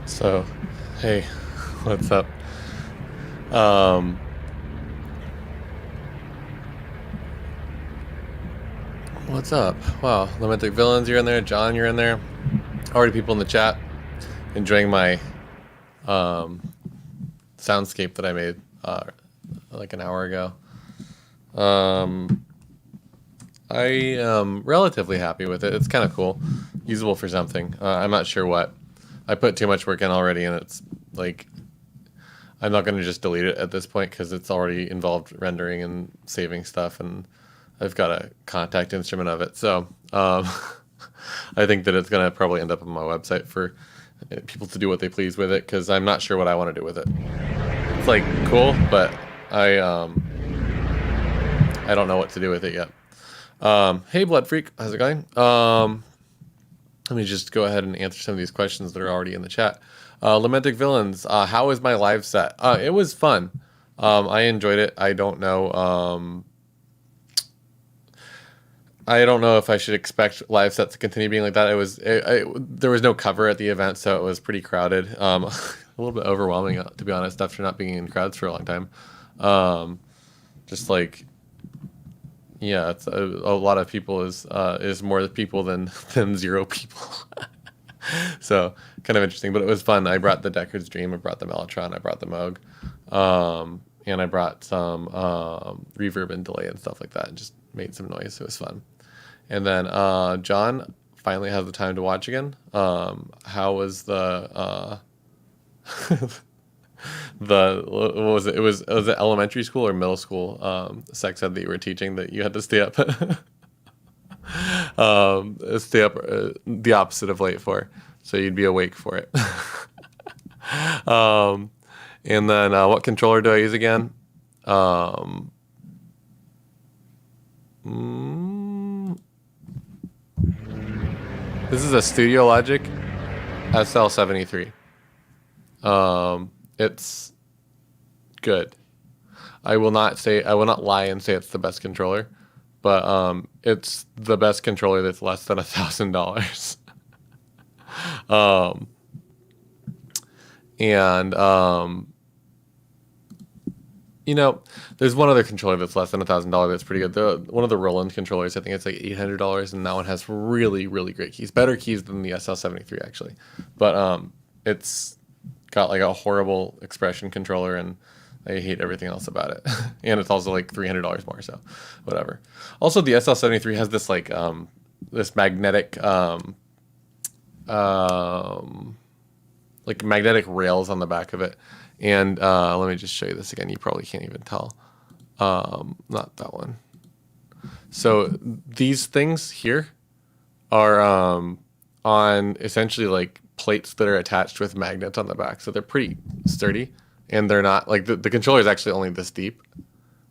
So, hey, what's up? Um, what's up? Wow, Lamentic Villains, you're in there. John, you're in there. Already people in the chat enjoying my um, soundscape that I made like an hour ago. Um, I am relatively happy with it. It's kind of cool, usable for something. I'm not sure what. I put too much work in already, and it's like I'm not going to just delete it at this point because it's already involved rendering and saving stuff, and I've got a contact instrument of it. So I think that it's going to probably end up on my website for people to do what they please with it because I'm not sure what I want to do with it. It's like cool, but I don't know what to do with it yet. Hey, Blood Freak, how's it going? Let me just go ahead and answer some of these questions that are already in the chat. Lamentic Villains, how was my live set? It was fun. I enjoyed it. I don't know if I should expect live sets to continue being like that. There was no cover at the event, so it was pretty crowded. A little bit overwhelming, to be honest, after not being in crowds for a long time. Just like, yeah, it's a lot of people is more people than zero people. So kind of interesting, but it was fun. I brought the Deckard's Dream, I brought the Mellotron, I brought the Moog, and I brought some reverb and delay and stuff like that, and just made some noise. It was fun. And then John finally has the time to watch again. How was the what was it? Was it elementary school or middle school sex ed that you were teaching that you had to stay up stay up the opposite of late for, so you'd be awake for it. um, and then what controller do I use again? This is a Studio Logic SL73. It's good. I will not lie and say it's the best controller, but it's the best controller that's less than $1,000. um, and there's one other controller that's less than $1,000 that's pretty good. One of the Roland controllers, I think it's like $800, and that one has really, really great keys, better keys than the SL73 actually. But it's got like a horrible expression controller, and I hate everything else about it. And it's also like $300 more, so whatever. Also, the SL73 has this like this magnetic like magnetic rails on the back of it. And let me just show you this again. You probably can't even tell. Not that one. So these things here are on essentially like plates that are attached with magnets on the back. So they're pretty sturdy, and they're not like the controller is actually only this deep.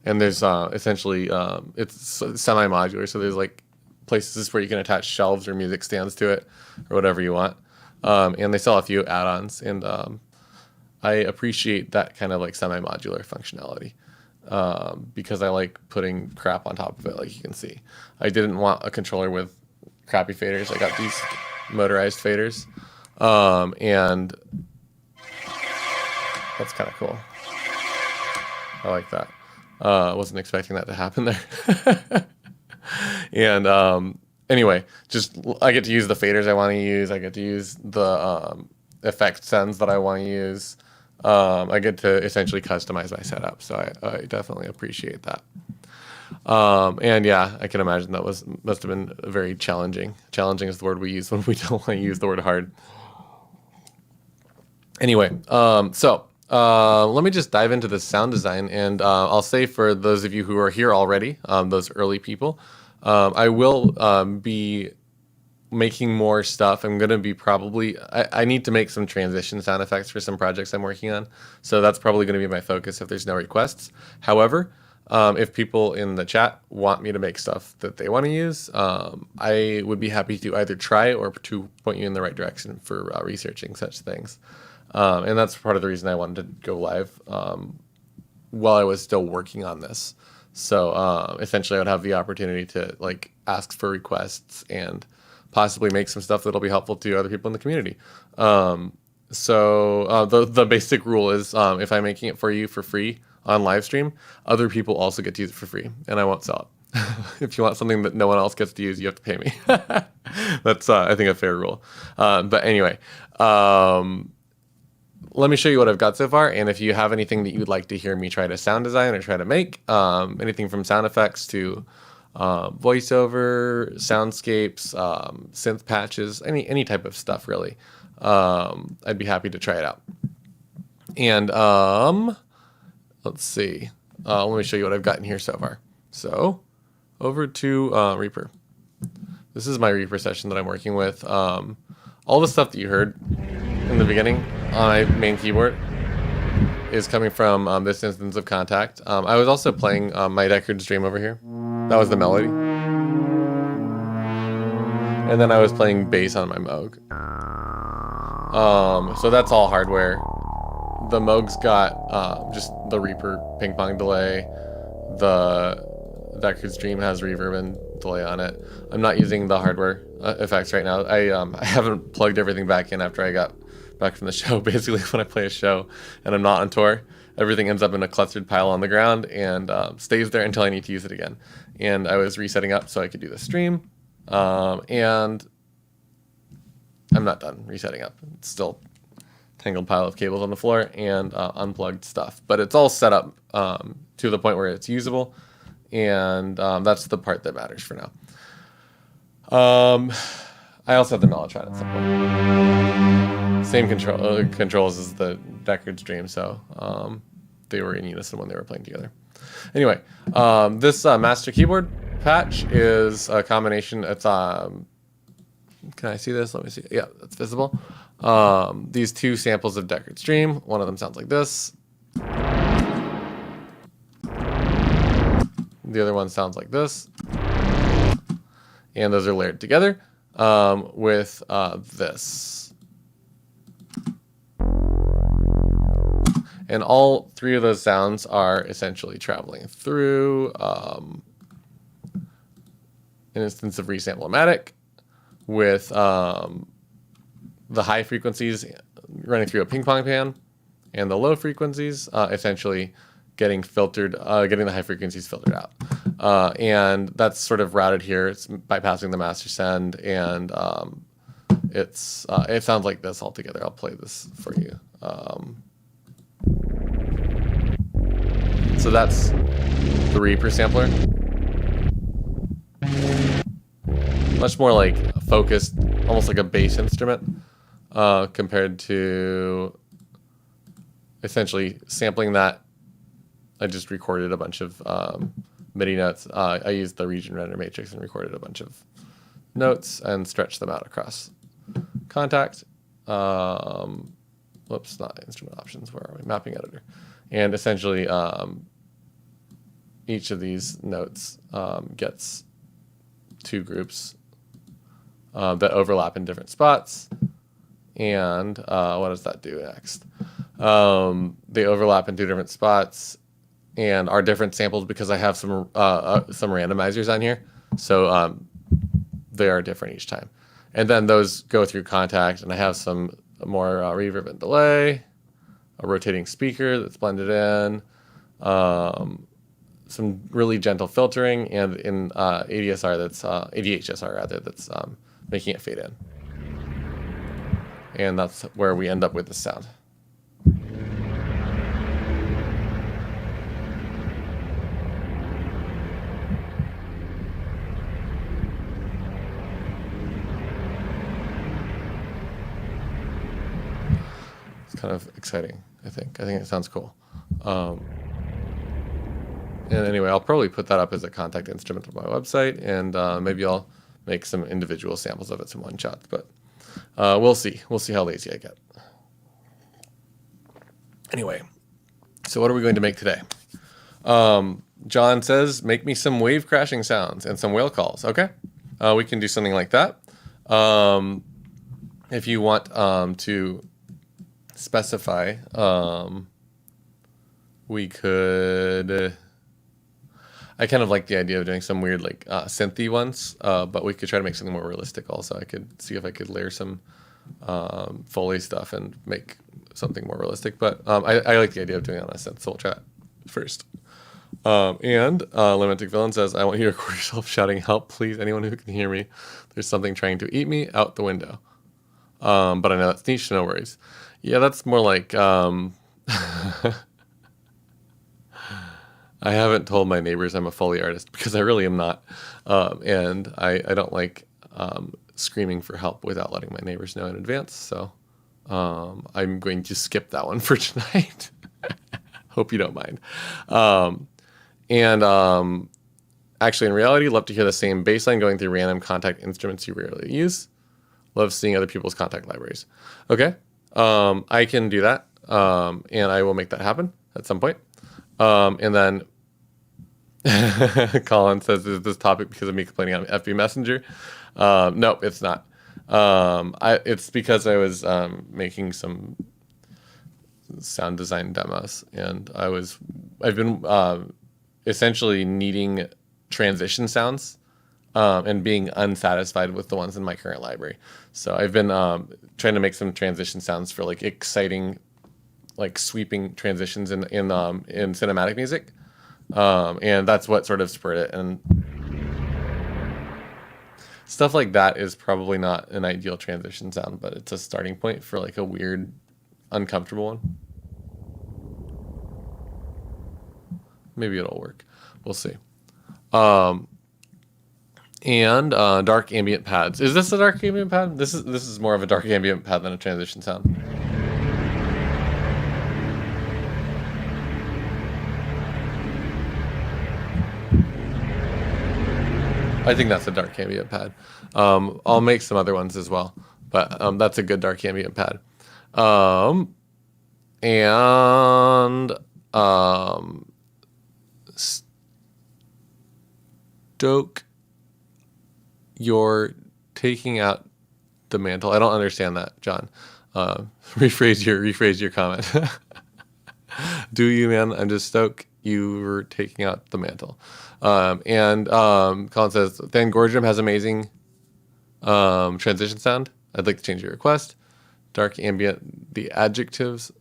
And there's essentially it's semi-modular. So there's like places where you can attach shelves or music stands to it or whatever you want. And they sell a few add-ons, and I appreciate that kind of like semi-modular functionality because I like putting crap on top of it, like you can see. I didn't want a controller with crappy faders. I got these motorized faders, and that's kind of cool. I like that. I wasn't expecting that to happen there. And anyway, just I get to use the faders I want to use. I get to use the effect sends that I want to use. I get to essentially customize my setup, so I definitely appreciate that. And yeah, I can imagine that must have been very challenging. Challenging is the word we use when we don't want to use the word hard. Anyway, so let me just dive into the sound design, and I'll say for those of you who are here already, those early people, I will be making more stuff. I'm going to be I need to make some transition sound effects for some projects I'm working on. So that's probably going to be my focus if there's no requests. However, if people in the chat want me to make stuff that they want to use, I would be happy to either try or to point you in the right direction for researching such things. And that's part of the reason I wanted to go live while I was still working on this. So essentially I would have the opportunity to like ask for requests and possibly make some stuff that'll be helpful to other people in the community. So the basic rule is if I'm making it for you for free on live stream, other people also get to use it for free, and I won't sell it. If you want something that no one else gets to use, you have to pay me. That's I think a fair rule. But anyway, let me show you what I've got so far. And if you have anything that you would like to hear me try to sound design or try to make, anything from sound effects to voiceover, soundscapes, synth patches, any type of stuff really, I'd be happy to try it out. And let's see. Let me show you what I've got in here so far. So over to Reaper. This is my Reaper session that I'm working with. All the stuff that you heard in the beginning on my main keyboard is coming from this instance of Contact. I was also playing my Deckard's Dream over here. That was the melody. And then I was playing bass on my Moog. So that's all hardware. The Moog's got just the Reaper ping pong delay. The Deckard's Dream has reverb and delay on it. I'm not using the hardware effects right now. I haven't plugged everything back in after I got back from the show. Basically, when I play a show and I'm not on tour, everything ends up in a clustered pile on the ground and stays there until I need to use it again. And I was resetting up so I could do the stream. And I'm not done resetting up. It's still tangled pile of cables on the floor and unplugged stuff. But it's all set up to the point where it's usable. And that's the part that matters for now. I also have the Mellotron at some point. Same controls as the Deckard's Dream, so they were in unison when they were playing together. Anyway, this master keyboard patch is a combination. It's can I see this? Let me see. Yeah, that's visible. These two samples of Deckard's Dream. One of them sounds like this. The other one sounds like this. And those are layered together with this. And all three of those sounds are essentially traveling through an instance of Resample-O-Matic with the high frequencies running through a ping pong pan and the low frequencies essentially getting filtered, getting the high frequencies filtered out. And that's sort of routed here. It's bypassing the master send, and it sounds like this altogether. I'll play this for you. So that's the Reaper sampler. Much more like focused, almost like a bass instrument, compared to essentially sampling that. I just recorded a bunch of MIDI notes. I used the region render matrix and recorded a bunch of notes and stretched them out across Contact. Whoops, not instrument options. Where are we? Mapping editor. And essentially, each of these notes gets two groups that overlap in different spots. And what does that do next? They overlap in two different spots and are different samples because I have some randomizers on here. So they are different each time. And then those go through Contact, and I have some more reverb and delay, a rotating speaker that's blended in, some really gentle filtering, and in ADSR that's ADHSR rather, that's making it fade in. And that's where we end up with the sound. Kind of exciting, I think. I think it sounds cool. And anyway, I'll probably put that up as a Contact instrument on my website, and maybe I'll make some individual samples of it, some one shots. But we'll see. We'll see how lazy I get. Anyway, so what are we going to make today? John says, make me some wave crashing sounds and some whale calls. Okay, we can do something like that. If you want to specify, we could, I kind of like the idea of doing some weird like synthy ones, but we could try to make something more realistic also. I could see if I could layer some Foley stuff and make something more realistic. But I like the idea of doing it on a synth, so we'll try it first. And Lamentic Villain says, I want you to record yourself shouting, help, please, anyone who can hear me. There's something trying to eat me out the window. But I know that's niche, so no worries. Yeah, that's more like... I haven't told my neighbors I'm a Foley artist because I really am not. And I don't like screaming for help without letting my neighbors know in advance. So I'm going to skip that one for tonight. Hope you don't mind. Actually, in reality, love to hear the same bass line going through random contact instruments you rarely use. Love seeing other people's contact libraries. Okay, I can do that, and I will make that happen at some point. And then Colin says, is this topic because of me complaining on FB Messenger? No, it's not. It's because I was making some sound design demos, and I've been essentially needing transition sounds and being unsatisfied with the ones in my current library. So I've been trying to make some transition sounds for like exciting, like sweeping transitions in cinematic music. And that's what sort of spurred it. And stuff like that is probably not an ideal transition sound, but it's a starting point for like a weird, uncomfortable one. Maybe it'll work. We'll see. And dark ambient pads. Is this a dark ambient pad? This is more of a dark ambient pad than a transition sound. I think that's a dark ambient pad. I'll make some other ones as well, but that's a good dark ambient pad. Stoke, you're taking out the mantle. I don't understand that, John. Rephrase your comment. Do you, man? I'm just stoked you were taking out the mantle. Colin says, Van Gorgem has amazing transition sound. I'd like to change your request. Dark ambient, the adjectives.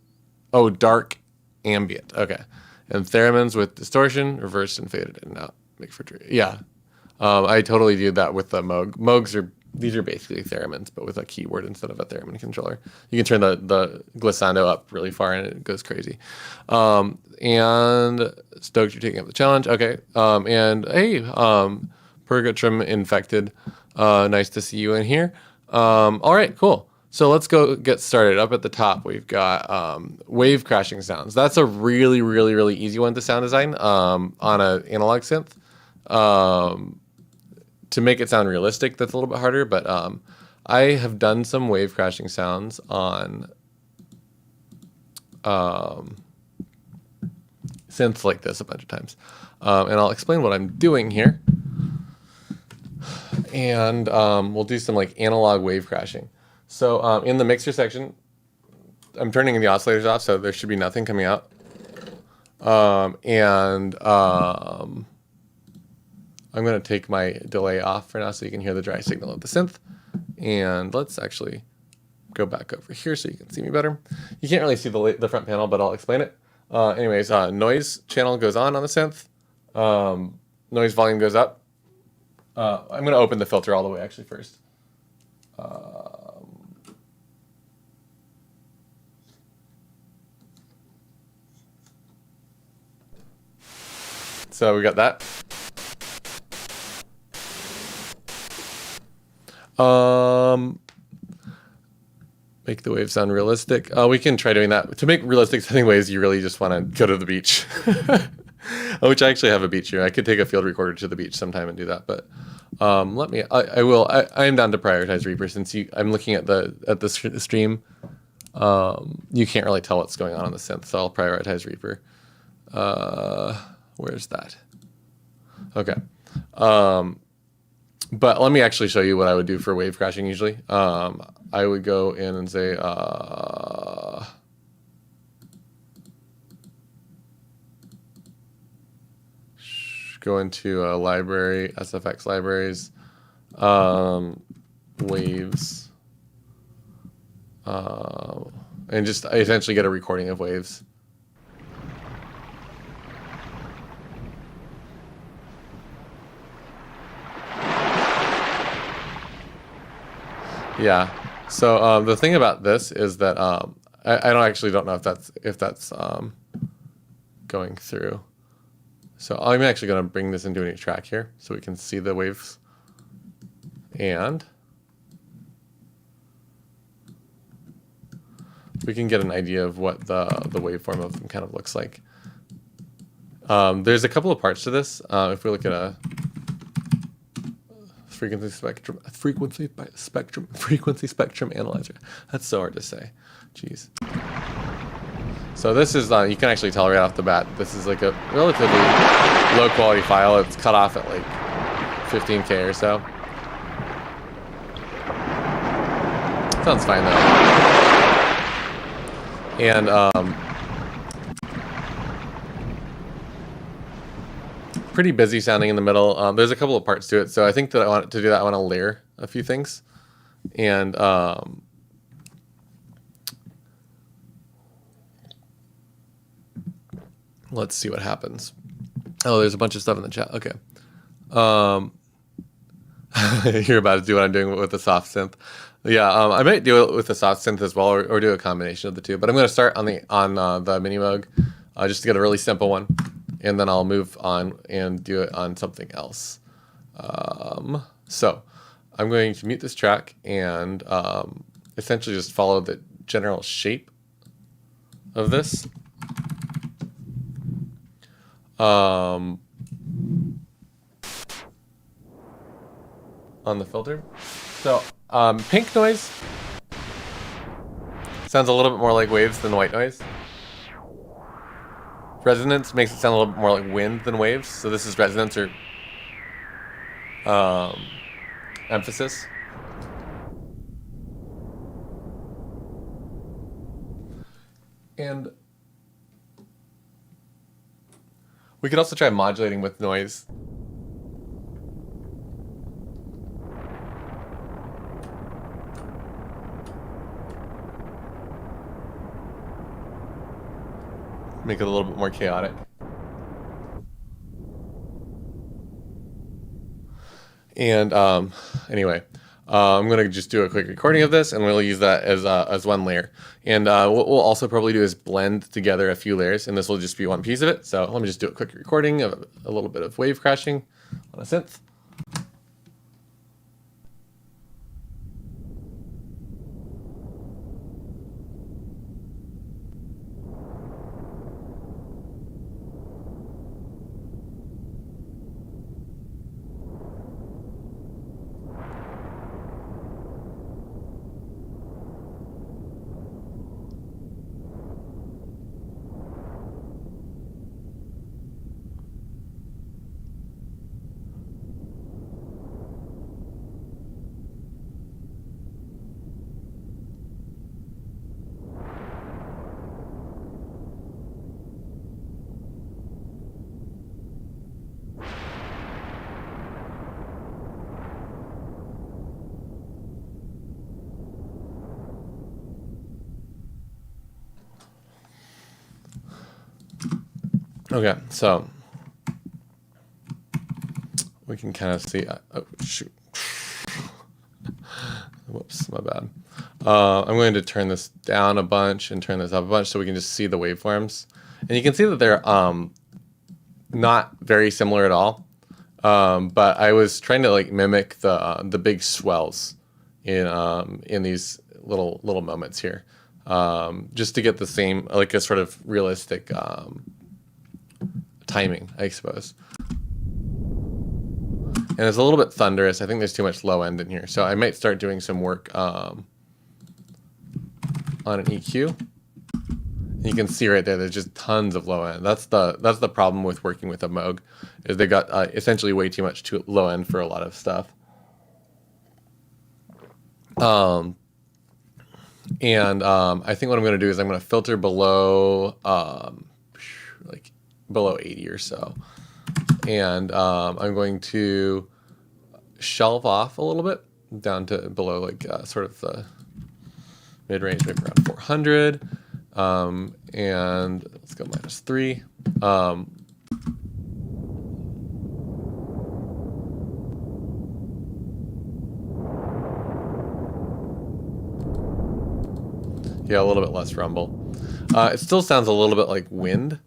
Oh, dark ambient. Okay. And theremins with distortion, reversed and faded in and out. Make for tree. Yeah. I totally do that with the Moog. These are basically theremins, but with a keyboard instead of a theremin controller. You can turn the glissando up really far and it goes crazy. And stoked you're taking up the challenge. Okay. And hey, Purgatrum Infected. Nice to see you in here. All right, cool. So let's go get started. Up at the top, we've got wave crashing sounds. That's a really, really, really easy one to sound design on an analog synth. To make it sound realistic, that's a little bit harder, but I have done some wave crashing sounds on synths like this a bunch of times. And I'll explain what I'm doing here. And we'll do some like analog wave crashing. So in the mixer section, I'm turning the oscillators off, so there should be nothing coming out. I'm going to take my delay off for now so you can hear the dry signal of the synth. And let's actually go back over here so you can see me better. You can't really see the front panel, but I'll explain it. Anyways, noise channel goes on the synth. Noise volume goes up. I'm going to open the filter all the way actually first. So we got that. Make the wave sound realistic. We can try doing that. To make realistic sounding waves, you really just want to go to the beach. Which I actually have a beach here. I could take a field recorder to the beach sometime and do that, but I am down to prioritize Reaper since I'm looking at the stream. You can't really tell what's going on the synth, so I'll prioritize Reaper. Where's that? Okay. But let me actually show you what I would do for wave crashing usually. I would go in and say, go into a library, SFX libraries, waves, and just essentially get a recording of waves. Yeah. So the thing about this is that I don't know if that's going through. So I'm actually going to bring this into a new track here so we can see the waves, and we can get an idea of what the waveform of them kind of looks like. There's a couple of parts to this. If we look at a frequency spectrum analyzer. That's so hard to say. Jeez. So this is, you can actually tell right off the bat, this is like a relatively low quality file. It's cut off at like 15K or so. Sounds fine though. And pretty busy sounding in the middle. There's a couple of parts to it. So I think that to do that, I want to layer a few things. And let's see what happens. Oh, there's a bunch of stuff in the chat. Okay. You're about to do what I'm doing with the soft synth. Yeah, I might do it with the soft synth as well, or do a combination of the two. But I'm going to start on the mini Moog, just to get a really simple one, and then I'll move on and do it on something else. So I'm going to mute this track and essentially just follow the general shape of this. On the filter. So pink noise sounds a little bit more like waves than white noise. Resonance makes it sound a little bit more like wind than waves. So this is resonance or emphasis. And we could also try modulating with noise. Make it a little bit more chaotic. And anyway, I'm going to just do a quick recording of this, and we'll use that as one layer. And what we'll also probably do is blend together a few layers, and this will just be one piece of it. So let me just do a quick recording of a little bit of wave crashing on a synth. Okay, so we can kind of see. Oh shoot! Whoops, my bad. I'm going to turn this down a bunch and turn this up a bunch so we can just see the waveforms, and you can see that they're not very similar at all. But I was trying to like mimic the big swells in these little moments here, just to get the same, like a sort of realistic timing, I suppose. And it's a little bit thunderous. I think there's too much low end in here, so I might start doing some work on an EQ. And you can see right there, there's just tons of low end. That's the problem with working with a Moog, is they got essentially way too much low end for a lot of stuff. I think what I'm going to do is I'm going to filter below below 80 or so, and I'm going to shelve off a little bit down to below like sort of the mid-range maybe around 400. And let's go -3. Yeah, a little bit less rumble. It still sounds a little bit like wind.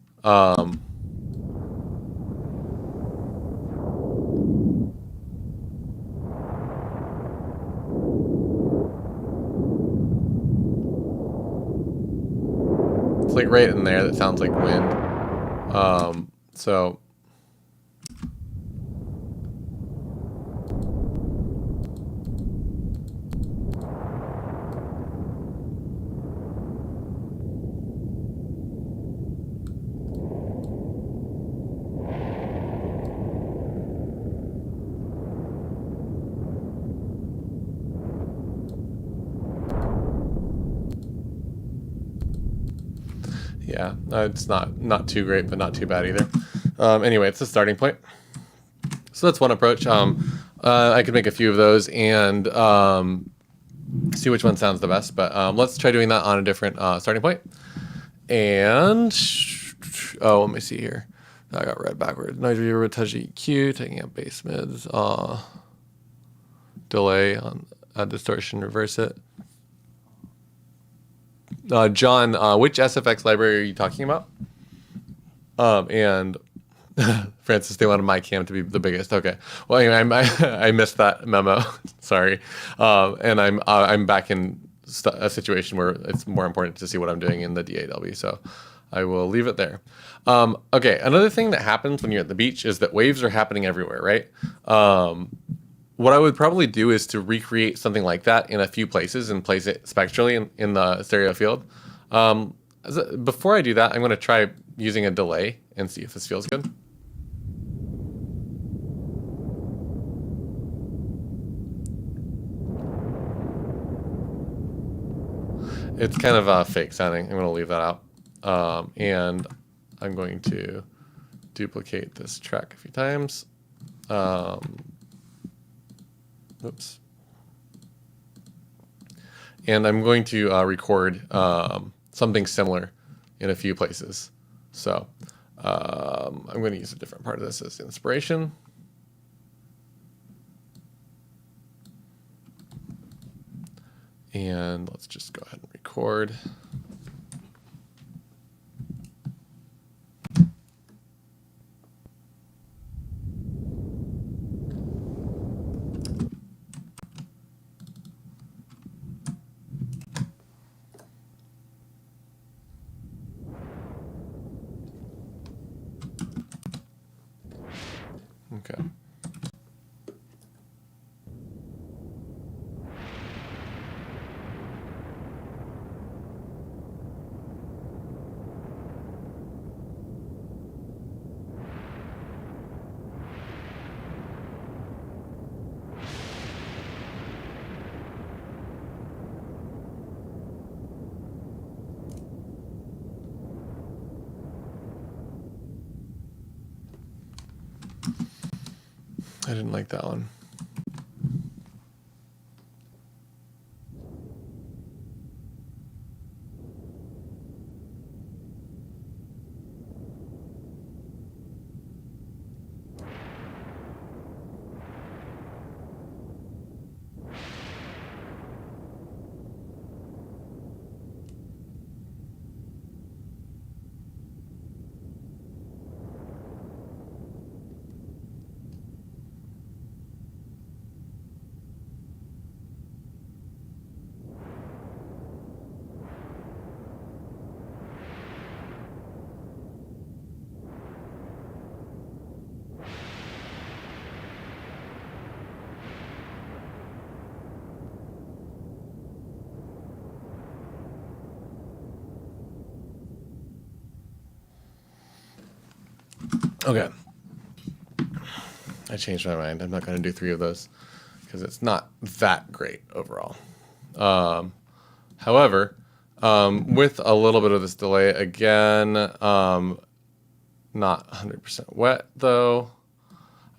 It's like right in there that sounds like wind. So yeah, it's not too great, but not too bad either. Anyway, it's a starting point. So that's one approach. I could make a few of those and see which one sounds the best. But let's try doing that on a different starting point. And let me see here. I got read backwards. Noise reverb, touch EQ, taking out bass mids, delay on distortion, reverse it. John, which SFX library are you talking about? And Francis, they wanted my cam to be the biggest. Okay. Well, anyway, I missed that memo. Sorry. And I'm back in a situation where it's more important to see what I'm doing in the DAW. So I will leave it there. Okay. Another thing that happens when you're at the beach is that waves are happening everywhere, right? What I would probably do is to recreate something like that in a few places and place it spectrally in the stereo field. Before I do that, I'm going to try using a delay and see if this feels good. It's kind of fake sounding. I'm going to leave that out. And I'm going to duplicate this track a few times. Oops. And I'm going to record something similar in a few places. So I'm going to use a different part of this as inspiration. And let's just go ahead and record. Okay. I didn't like that one. Okay. I changed my mind. I'm not going to do 3 of those because it's not that great overall. However, with a little bit of this delay, again, not 100% wet though,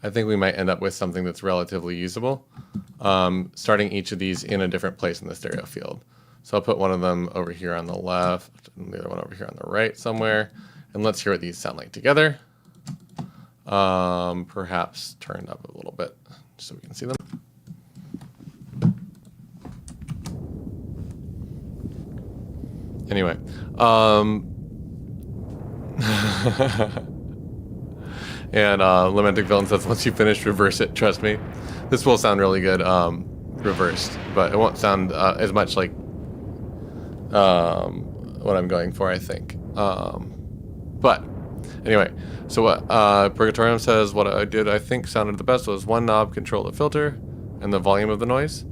I think we might end up with something that's relatively usable, starting each of these in a different place in the stereo field. So I'll put one of them over here on the left and the other one over here on the right somewhere. And let's hear what these sound like together. Perhaps turned up a little bit so we can see them. Anyway, and Lamentic Villain says, once you finish, reverse it. Trust me, this will sound really good reversed, but it won't sound as much like what I'm going for, I think. But anyway, so what Purgatorium says, what I did I think sounded the best was one knob controlled the filter and the volume of the noise.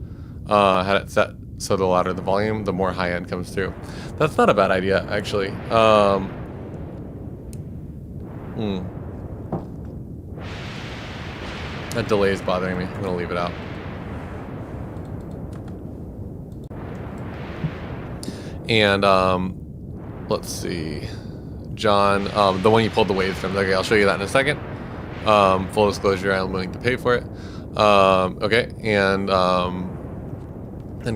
Had it set so the louder the volume, the more high end comes through. That's not a bad idea, actually. That delay is bothering me. I'm gonna leave it out. And let's see, John, the one you pulled the waves from. Okay, I'll show you that in a second. Full disclosure, I'm willing to pay for it. Okay, and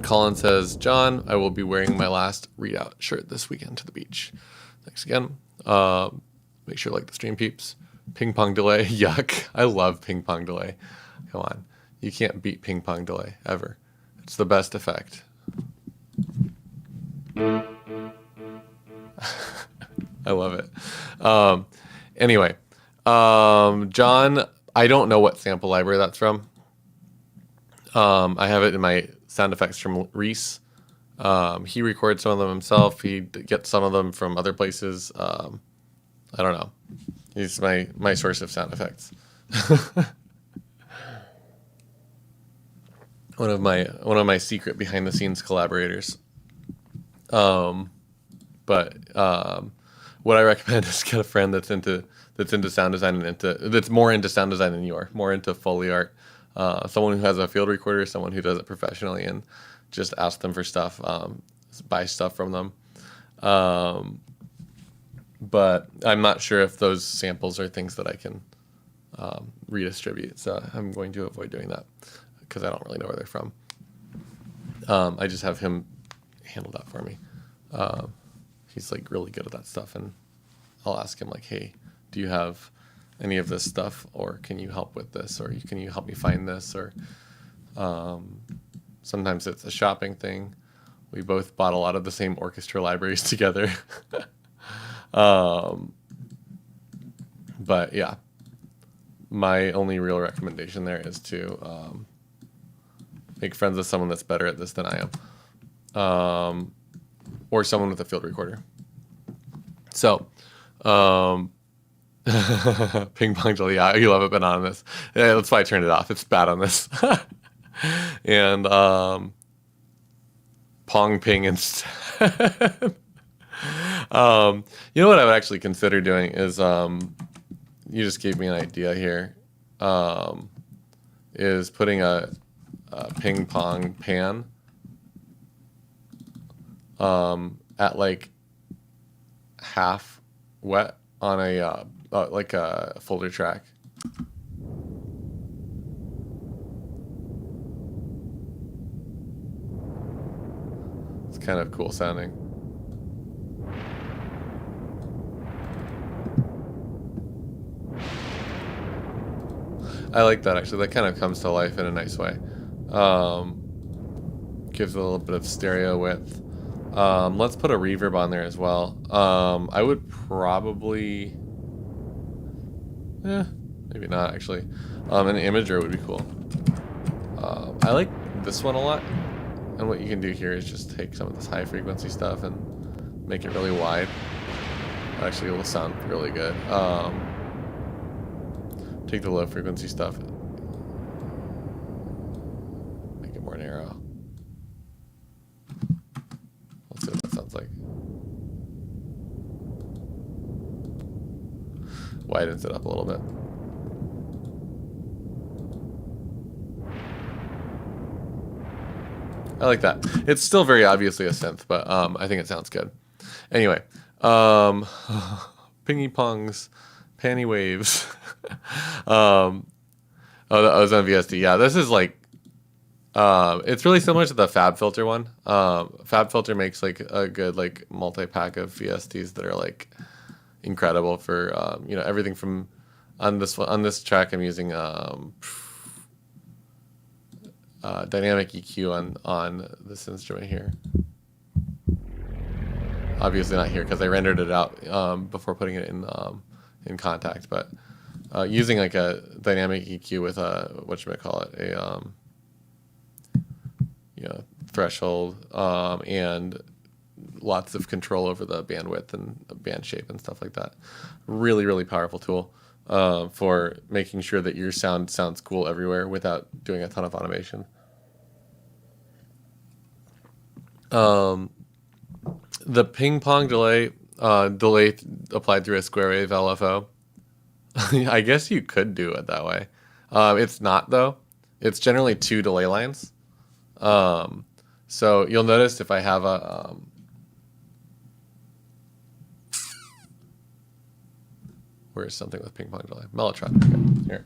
Colin says, John, I will be wearing my last readout shirt this weekend to the beach. Thanks again. Make sure you like the stream, peeps. Ping pong delay, yuck. I love ping pong delay. Come on, you can't beat ping pong delay ever. It's the best effect. I love it. Anyway, John, I don't know what sample library that's from. I have it in my sound effects from Reese. He records some of them himself. He gets some of them from other places. I don't know. He's my source of sound effects. one of my secret behind the scenes collaborators. But what I recommend is get a friend that's into sound design and that's more into sound design than you are, more into Foley art. Someone who has a field recorder, someone who does it professionally, and just ask them for stuff, buy stuff from them. But I'm not sure if those samples are things that I can redistribute, so I'm going to avoid doing that because I don't really know where they're from. I just have him handle that for me. He's like really good at that stuff, and I'll ask him like, hey, do you have any of this stuff, or can you help with this, or can you help me find this? Or sometimes it's a shopping thing. We both bought a lot of the same orchestra libraries together. But yeah, my only real recommendation there is to make friends with someone that's better at this than I am, or someone with a field recorder. So ping pong jelly, yeah, you love it, but not on this. Yeah, that's why I turned it off. It's bad on this. And pong ping instead. You know what I would actually consider doing is, you just gave me an idea here, is putting a ping pong pan at like half wet on a like a folder track. It's kind of cool sounding. I like that, actually. That kind of comes to life in a nice way. Gives a little bit of stereo width. Let's put a reverb on there as well. I would probably... maybe not, actually. An imager would be cool. I like this one a lot. And what you can do here is just take some of this high frequency stuff and make it really wide. Actually, it will sound really good. Take the low frequency stuff, make it more narrow. Let's see what that sounds like. Widens it up a little bit. I like that. It's still very obviously a synth, but I think it sounds good. Anyway, pingy pongs, panty waves. Oh, that was on VSD. Yeah, this is like It's really similar to the Fab Filter one. Fab Filter makes like a good like multi-pack of VSTs that are like incredible for everything from on this track I'm using dynamic EQ on this instrument here. Obviously not here because I rendered it out before putting it in Contact, but using like a dynamic EQ with a threshold and lots of control over the bandwidth and band shape and stuff like that. Really, really powerful tool for making sure that your sound sounds cool everywhere without doing a ton of automation. The ping pong delay applied through a square wave LFO. I guess you could do it that way. It's not though. It's generally 2 delay lines. So you'll notice if I have a where's something with ping pong delay? Mellotron. Okay, here.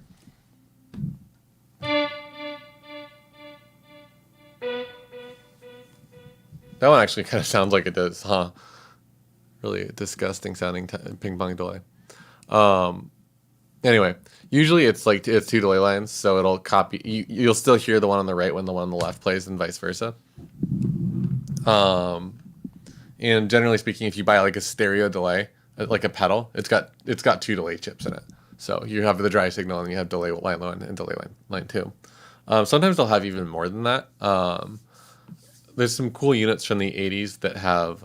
That one actually kind of sounds like it does, huh? Really disgusting sounding ping pong delay. Anyway, usually it's 2 delay lines, so it'll copy. You'll still hear the one on the right when the one on the left plays, and vice versa. And generally speaking, if you buy like a stereo delay, like a pedal, it's got 2 delay chips in it. So you have the dry signal, and you have delay line 1 and delay line 2. Sometimes they'll have even more than that. There's some cool units from the 80s that have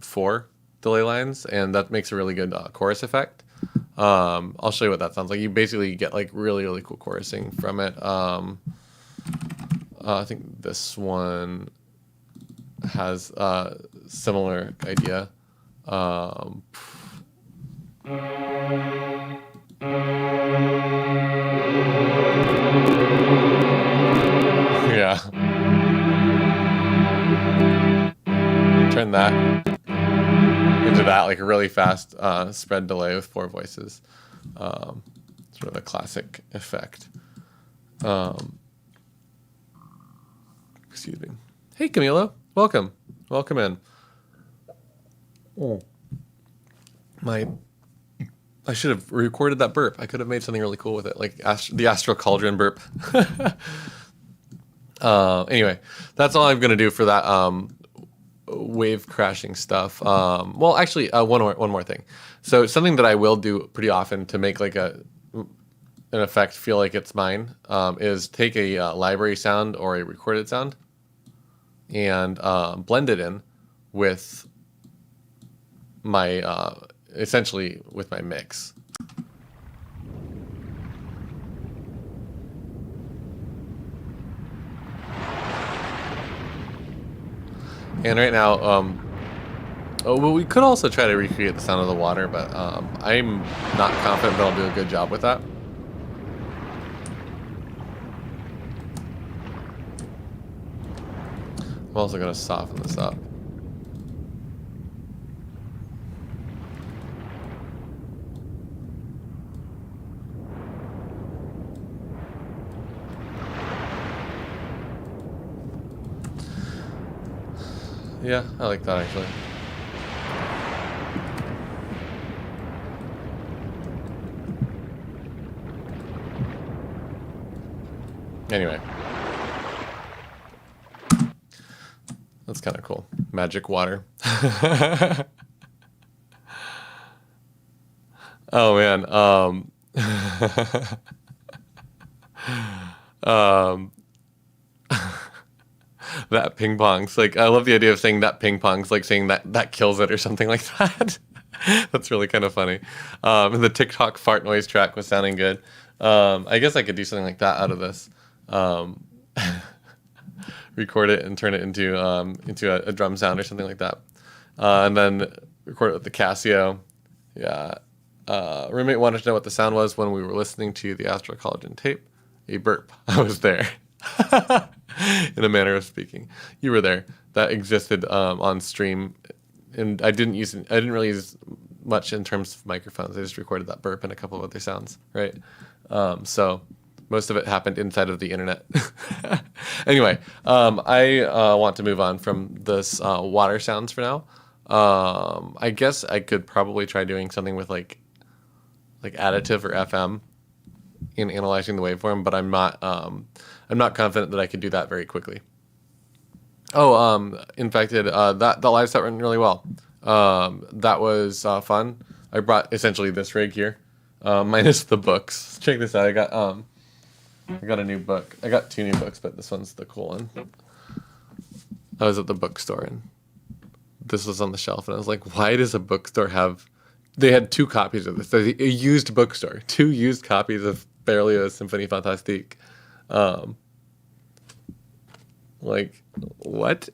4 delay lines, and that makes a really good chorus effect. I'll show you what that sounds like. You basically get like really, really cool chorusing from it. I think this one has a similar idea. Yeah. Turn that into that like a really fast spread delay with 4 voices. Sort of a classic effect. Excuse me. Hey Camilo, welcome in. Oh. I should have recorded that burp. I could have made something really cool with it, like the Astral Cauldron burp. Anyway, that's all I'm gonna do for that wave crashing stuff. Well, actually, one more thing. So something that I will do pretty often to make like an effect feel like it's mine is take a library sound or a recorded sound and blend it in with my essentially with my mix. And right now, well, we could also try to recreate the sound of the water, but I'm not confident that I'll do a good job with that. I'm also going to soften this up. Yeah, I like that actually. Anyway. That's kind of cool. Magic water. Oh man. That ping pong's like, I love the idea of saying that ping pong's like saying that kills it or something like that. That's really kind of funny. And the TikTok fart noise track was sounding good. I guess I could do something like that out of this. Record it and turn it into a drum sound or something like that. And then record it with the Casio. Yeah. Roommate wanted to know what the sound was when we were listening to the Astral Cauldron tape. A burp. I was there. In a manner of speaking. You were there. That existed on stream. And I didn't really use much in terms of microphones. I just recorded that burp and a couple of other sounds, right? So Most of it happened inside of the internet. Anyway, I want to move on from this water sounds for now. I guess I could probably try doing something with like additive or FM in analyzing the waveform, but I'm not confident that I could do that very quickly. Oh, in fact, that the live set went really well. That was fun. I brought essentially this rig here, minus the books. Check this out. I got a new book. I got 2 new books, but this one's the cool one. I was at the bookstore and this was on the shelf, and I was like, why does a bookstore have... They had 2 copies of this. A used bookstore. 2 used copies of Berlioz Symphonie Fantastique. Like, what?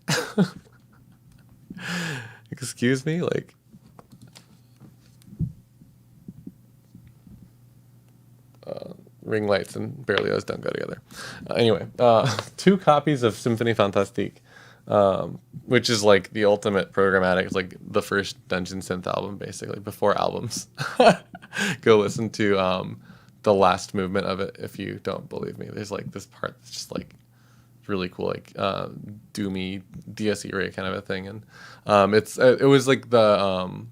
Excuse me? Like... ring lights and Berlioz don't go together. Anyway, 2 copies of Symphonie Fantastique, which is like the ultimate programmatic. It's like the first Dungeon Synth album, basically, before albums. Go listen to the last movement of it if you don't believe me. There's like this part that's just like really cool, like doomy DSE ray kind of a thing, and it was like the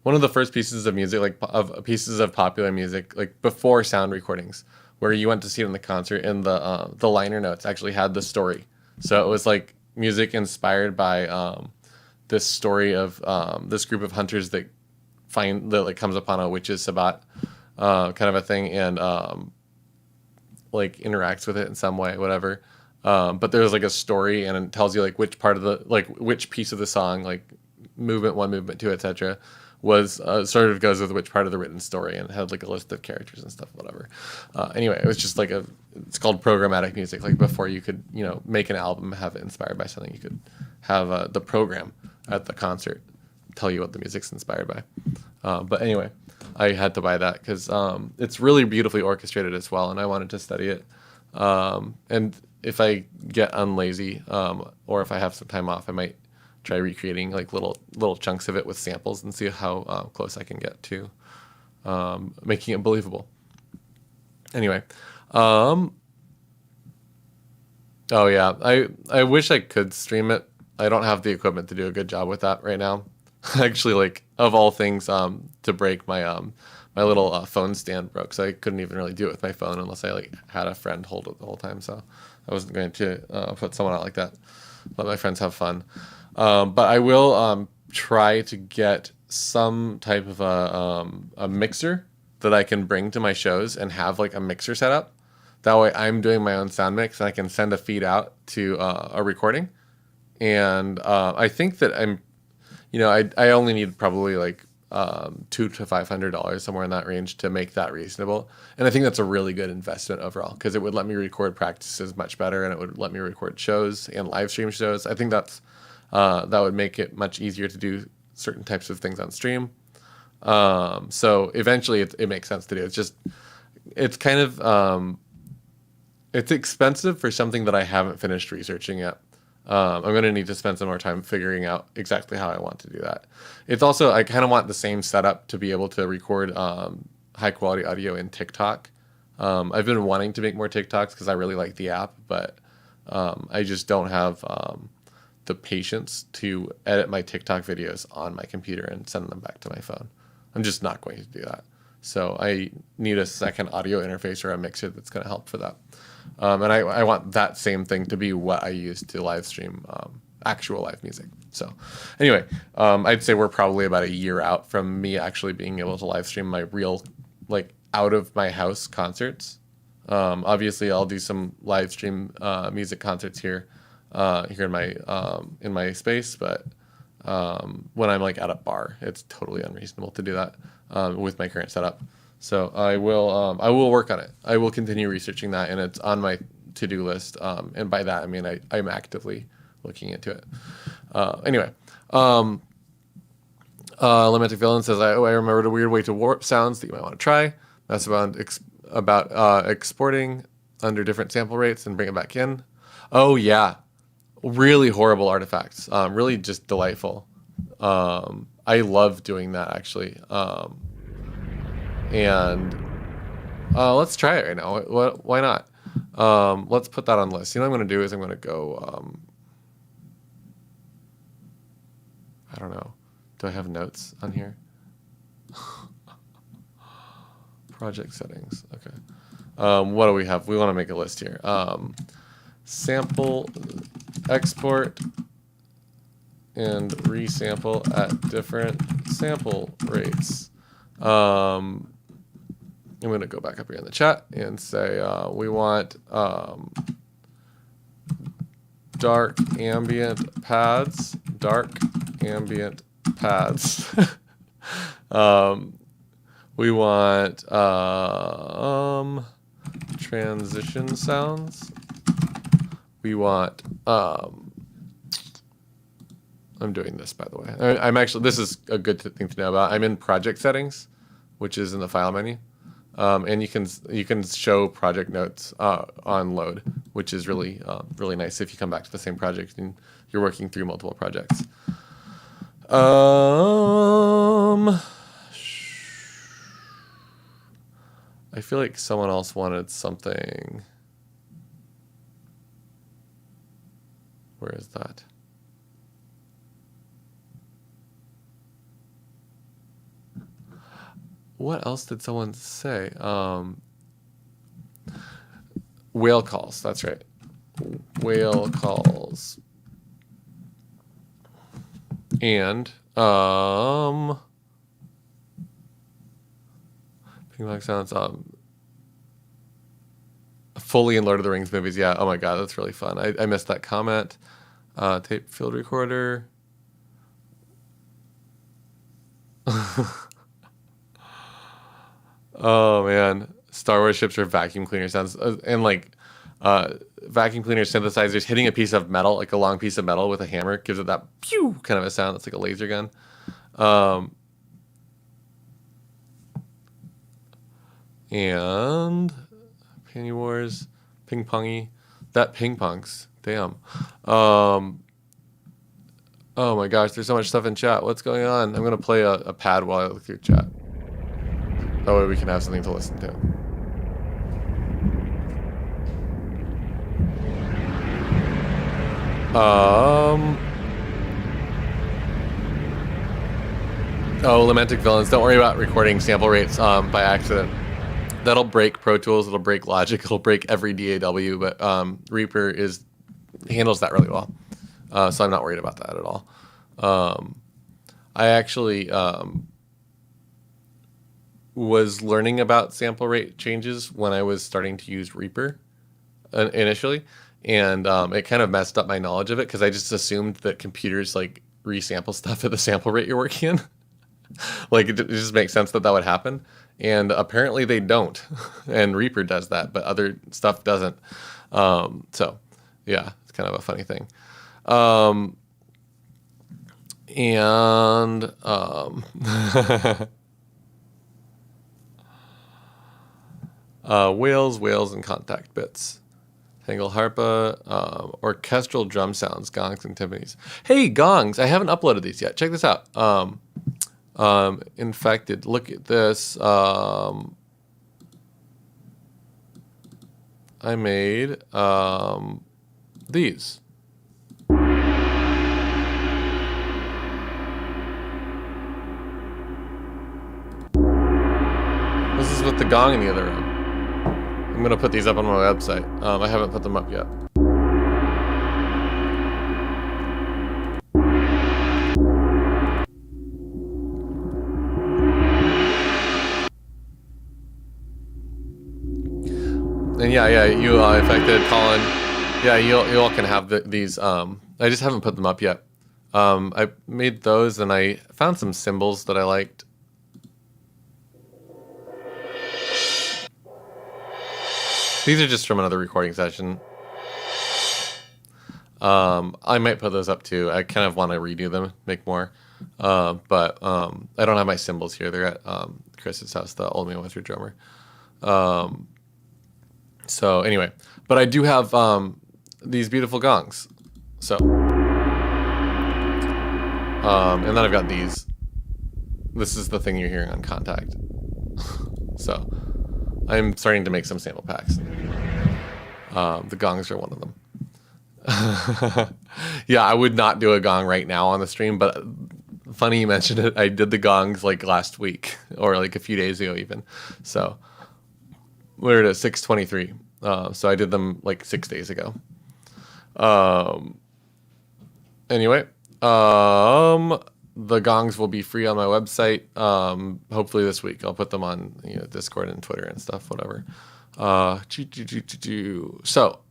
one of the first pieces of music, like of pieces of popular music, like before sound recordings, where you went to see it in the concert, and the liner notes actually had the story. So it was like music inspired by this story of this group of hunters that like comes upon a witch's sabbat, kind of a thing, and like interacts with it in some way, whatever. But there's like a story, and it tells you like which part of which piece of the song, like movement 1, movement 2, etc. was sort of goes with which part of the written story, and it had like a list of characters and stuff, whatever. Anyway, it was just like it's called programmatic music. Like before you could, make an album, have it inspired by something, you could have the program at the concert tell you what the music's inspired by. But anyway, I had to buy that because it's really beautifully orchestrated as well, and I wanted to study it. And if I get unlazy, or if I have some time off, I might try recreating like little chunks of it with samples and see how close I can get to making it believable. Anyway, oh yeah, I wish I could stream it. I don't have the equipment to do a good job with that right now. Actually, like of all things, to break my my little phone stand broke, so I couldn't even really do it with my phone unless I like had a friend hold it the whole time. So I wasn't going to put someone out like that. Let my friends have fun. But I will try to get some type of a mixer that I can bring to my shows and have like a mixer set up. That way I'm doing my own sound mix and I can send a feed out to a recording. And I think that I only need probably like $200 to $500, somewhere in that range, to make that reasonable. And I think that's a really good investment overall, because it would let me record practices much better, and it would let me record shows and live stream shows. I think that would make it much easier to do certain types of things on stream. So eventually it makes sense to do. It's kind of, it's expensive for something that I haven't finished researching yet. I'm going to need to spend some more time figuring out exactly how I want to do that. It's also, I kind of want the same setup to be able to record high quality audio in TikTok. I've been wanting to make more TikToks because I really like the app, but I just don't have the patience to edit my TikTok videos on my computer and send them back to my phone. I'm just not going to do that. So I need a second audio interface or a mixer that's going to help for that. And I want that same thing to be what I use to live stream actual live music. So anyway, I'd say we're probably about a year out from me actually being able to live stream my real, like, out of my house concerts. Obviously, I'll do some live stream music concerts here in my space, but when I'm like at a bar, it's totally unreasonable to do that with my current setup. So I will work on it. I will continue researching that, and it's on my to-do list. And by that, I mean I'm actively looking into it. Anyway, Lamentic Villain says, I remembered a weird way to warp sounds that you might want to try. That's about exporting under different sample rates and bring it back in. Oh, yeah. Really horrible artifacts. Really just delightful. I love doing that, actually. And Let's try it right now. Why not? Let's put that on the list. You know what I'm going to do is I'm going to go, I don't know. Do I have notes on here? Project settings. Okay. What do we have? We want to make a list here. Sample, export, and resample at different sample rates. I'm going to go back up here in the chat and say we want dark ambient pads. We want transition sounds. We want I'm doing this, by the way. I'm actually, this is a good thing to know about. I'm in project settings, which is in the file menu. And you can show project notes on load, which is really really nice if you come back to the same project and you're working through multiple projects. I feel like someone else wanted something. Where is that? What else did someone say? Whale calls. That's right. Whale calls. And ping pong sounds. Fully in Lord of the Rings movies. Yeah. Oh my God, that's really fun. I missed that comment. Tape field recorder. Oh man, Star Wars ships are vacuum cleaner sounds, and like vacuum cleaner synthesizers hitting a piece of metal, like a long piece of metal with a hammer, gives it that pew kind of a sound. It's like a laser gun. And Penny Wars, ping pongy, that ping pongs. Damn. Oh my gosh, there's so much stuff in chat. What's going on? I'm gonna play a pad while I look through chat. That way we can have something to listen to. Oh, Lamentic Villains. Don't worry about recording sample rates by accident. That'll break Pro Tools. It'll break Logic. It'll break every DAW. But Reaper handles that really well. So I'm not worried about that at all. I actually was learning about sample rate changes when I was starting to use Reaper initially, and it kind of messed up my knowledge of it because I just assumed that computers like resample stuff at the sample rate you're working in. Like it just makes sense that would happen, and apparently they don't. And Reaper does that, but other stuff doesn't. So yeah, it's kind of a funny thing. Whales, and contact bits. Tangle harpa, orchestral drum sounds, gongs, and timpanis. Hey, gongs! I haven't uploaded these yet. Check this out. Infected. Look at this. I made these. This is with the gong in the other room. I'm going to put these up on my website. I haven't put them up yet. And yeah, you infected, Colin. Yeah, you all can have these. I just haven't put them up yet. I made those, and I found some symbols that I liked. These are just from another recording session. I might put those up too. I kind of want to redo them, make more. But I don't have my cymbals here. They're at Chris's house, the old man with your drummer. So anyway, but I do have these beautiful gongs. So, and then I've got these. This is the thing you're hearing on Contact. So, I'm starting to make some sample packs. The gongs are one of them. Yeah, I would not do a gong right now on the stream, but funny you mentioned it. I did the gongs like last week or like a few days ago even. So we're at 6:23. So I did them like 6 days ago. Anyway, the gongs will be free on my website. Hopefully this week. I'll put them on Discord and Twitter and stuff, whatever. So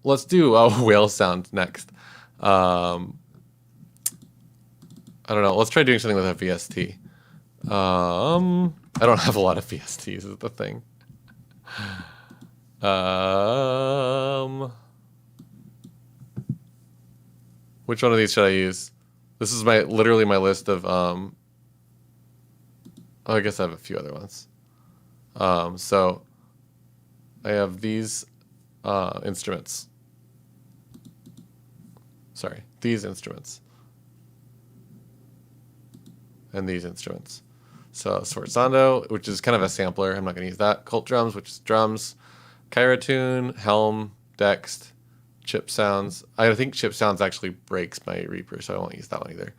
let's do a whale sound next. I don't know. Let's try doing something with a VST. I don't have a lot of VSTs is the thing. Which one of these should I use? This is literally my list of oh, I guess I have a few other ones. So I have these instruments. Sorry, these instruments. And these instruments. So Sforzando, which is kind of a sampler. I'm not going to use that. Cult drums, which is drums. Kairatune, Helm, Dext, Chip Sounds. I think Chip Sounds actually breaks my Reaper, so I won't use that one either.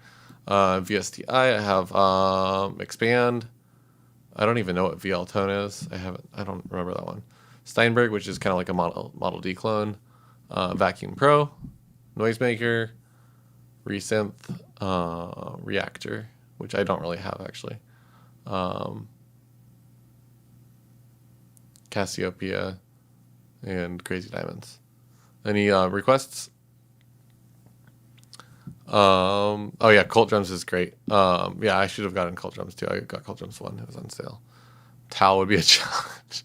VSTI, I have Expand. I don't even know what VL Tone is. I don't remember that one. Steinberg, which is kind of like a Model D clone. Vacuum Pro, Noisemaker, Resynth, Reactor, which I don't really have actually. Cassiopeia, and Crazy Diamonds. Any requests? Oh yeah, Cult Drums is great. Yeah, I should have gotten Cult Drums too. I got Cult Drums 1. It was on sale. Tau would be a challenge.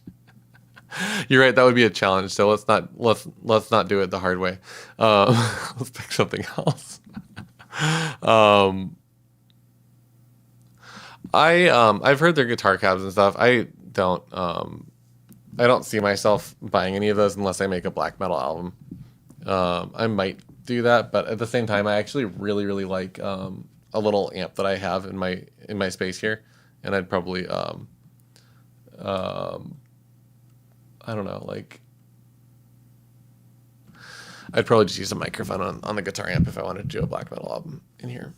You're right. That would be a challenge. So let's not do it the hard way. Let's pick something else. I've heard their guitar cabs and stuff. I don't see myself buying any of those unless I make a black metal album. I might do that, but at the same time, I actually really, really like a little amp that I have in my space here, and I'd probably I don't know, like I'd probably just use a microphone on the guitar amp if I wanted to do a black metal album in here.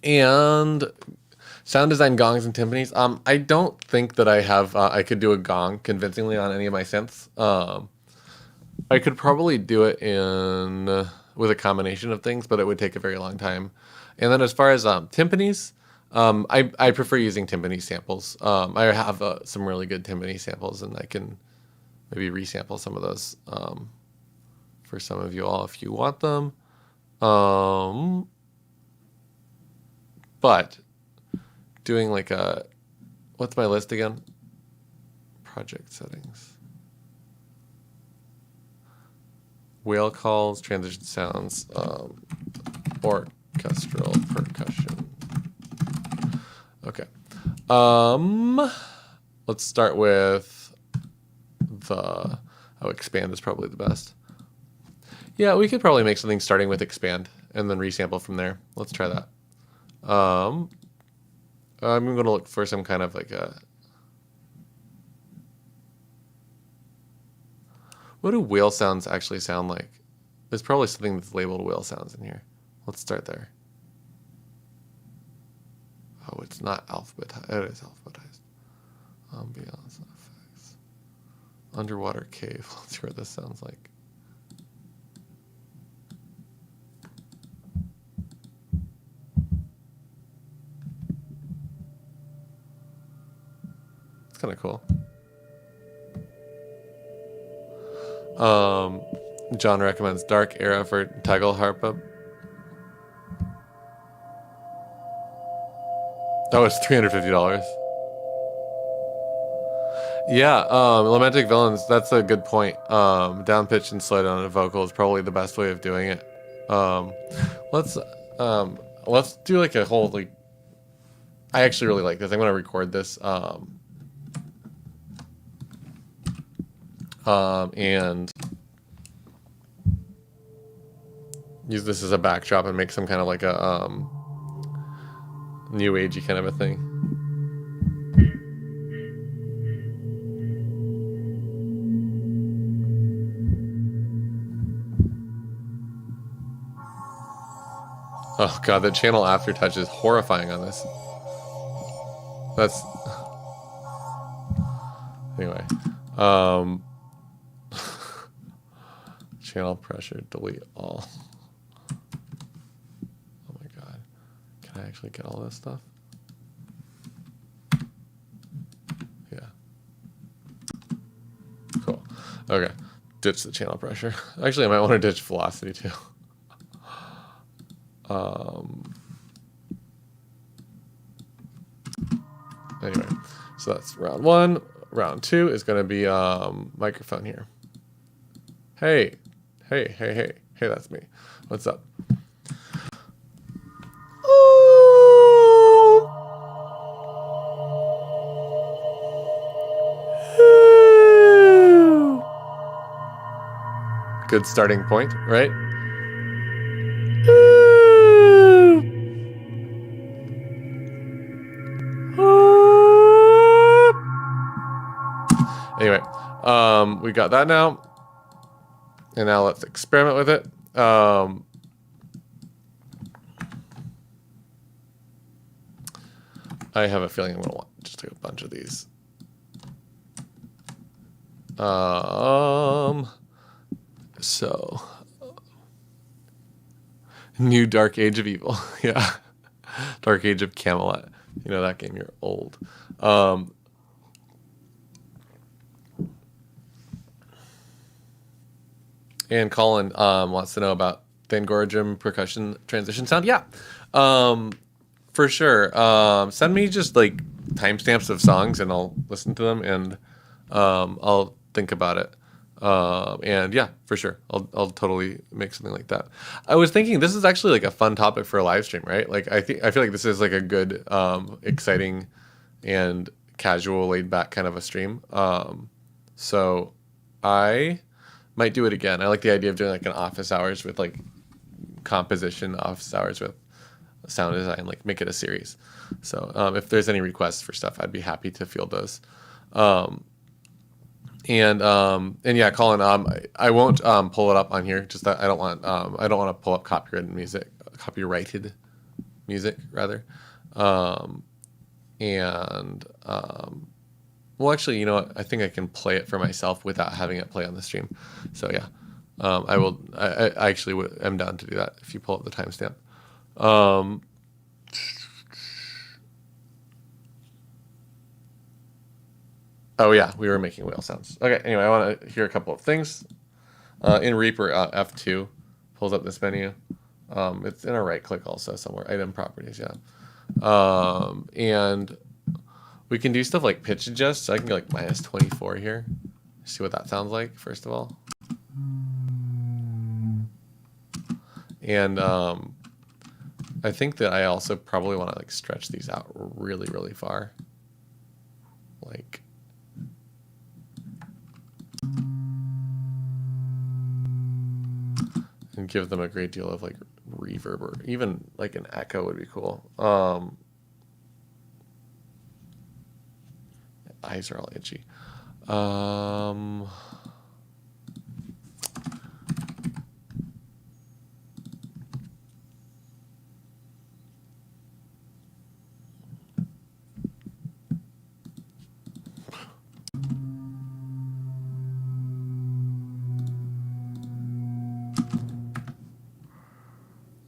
And sound design gongs and timpanis. I don't think that I have. I could do a gong convincingly on any of my synths. I could probably do it with a combination of things, but it would take a very long time. And then as far as timpanis, I prefer using timpani samples. I have some really good timpani samples, and I can maybe resample some of those for some of you all if you want them. But doing like what's my list again? Project settings. Whale calls, transition sounds, orchestral percussion. Okay. Let's start with Expand is probably the best. Yeah, we could probably make something starting with Expand and then resample from there. Let's try that. I'm going to look for some kind of like what do whale sounds actually sound like? There's probably something that's labeled whale sounds in here. Let's start there. Oh, it's not alphabetized. It is alphabetized. Ambiance effects. Underwater cave. Let's see what this sounds like. It's kind of cool. John recommends Dark Era for Taggle Harpa. Oh, it's $350. Yeah, Lamentic Villains, that's a good point. Down pitch and slow down a vocal is probably the best way of doing it. Let's do like a whole, like, I actually really like this. I'm going to record this. And use this as a backdrop and make some kind of like a new agey kind of a thing. Oh god, the channel aftertouch is horrifying on this. That's anyway. Channel pressure, delete all. Oh my god. Can I actually get all this stuff? Yeah. Cool. Okay. Ditch the channel pressure. Actually, I might want to ditch velocity too. Anyway, so that's round one. Round two is going to be microphone here. Hey, hey, hey, hey, hey, that's me. What's up? Good starting point, right? Anyway, we got that now. And now let's experiment with it. I have a feeling I'm going to want just a bunch of these. So, new Dark Age of Evil. Yeah. Dark Age of Camelot. You know that game, you're old. And Colin wants to know about Thangorajum percussion transition sound. Yeah, for sure. Send me just like timestamps of songs and I'll listen to them and I'll think about it. And yeah, for sure. I'll totally make something like that. I was thinking this is actually like a fun topic for a live stream, right? Like I feel like this is like a good, exciting and casual, laid back kind of a stream. So I might do it again. I like the idea of doing like an office hours with like composition, office hours with sound design, like make it a series. So if there's any requests for stuff, I'd be happy to field those. And yeah, Colin, I won't pull it up on here. Just that I don't want to pull up copyrighted music rather. Well, actually, you know what? I think I can play it for myself without having it play on the stream. So yeah, I will. I actually am down to do that if you pull up the timestamp. Oh yeah, we were making whale sounds. Okay. Anyway, I want to hear a couple of things. In Reaper, F2 pulls up this menu. It's in a right click also somewhere. Item properties. Yeah. And we can do stuff like pitch adjust. So I can go like -24 here. See what that sounds like, first of all. And I think that I also probably want to like stretch these out really, really far. Like, and give them a great deal of like reverb or even like an echo would be cool. Eyes are all itchy.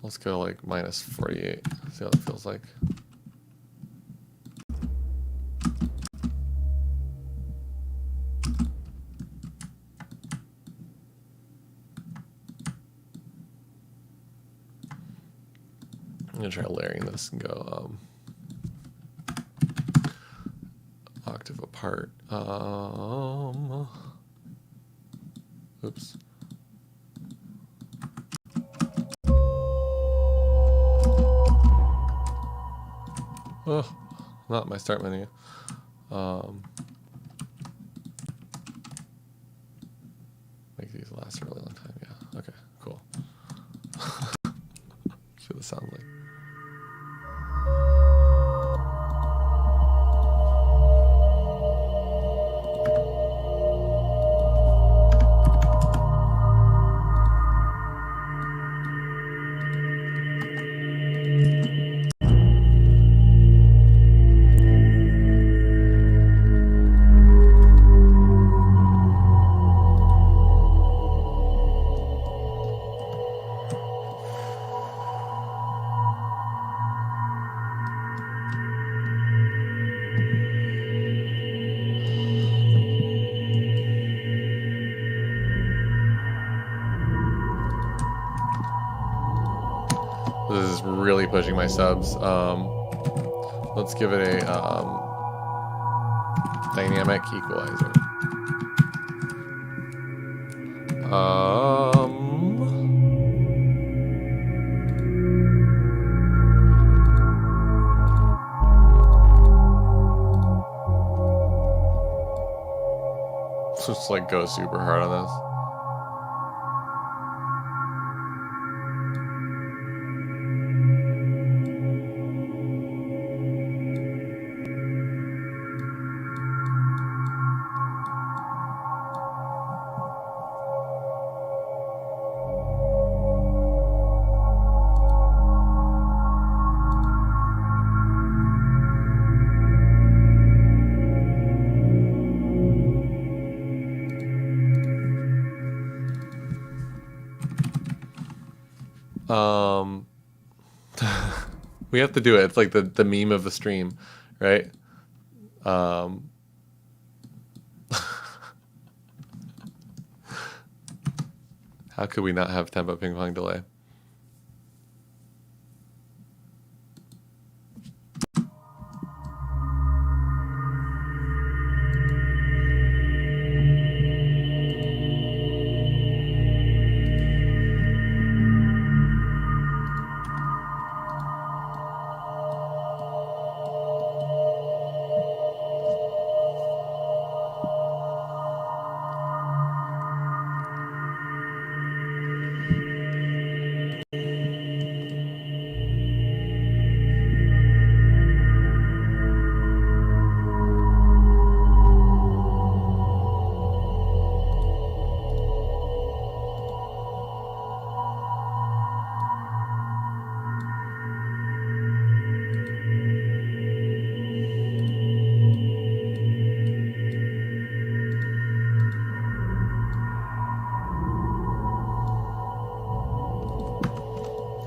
Let's go like -48. See how it feels like. I'm gonna try layering this and go octave apart. Oops. Oh, not my start menu. Make these last a really long time. Yeah. Okay. Cool. See what it sounds like. just really pushing my subs. Let's give it a dynamic equalizer. Just like go super hard on this. We have to do it. It's like the meme of the stream, right? How could we not have tempo ping pong delay?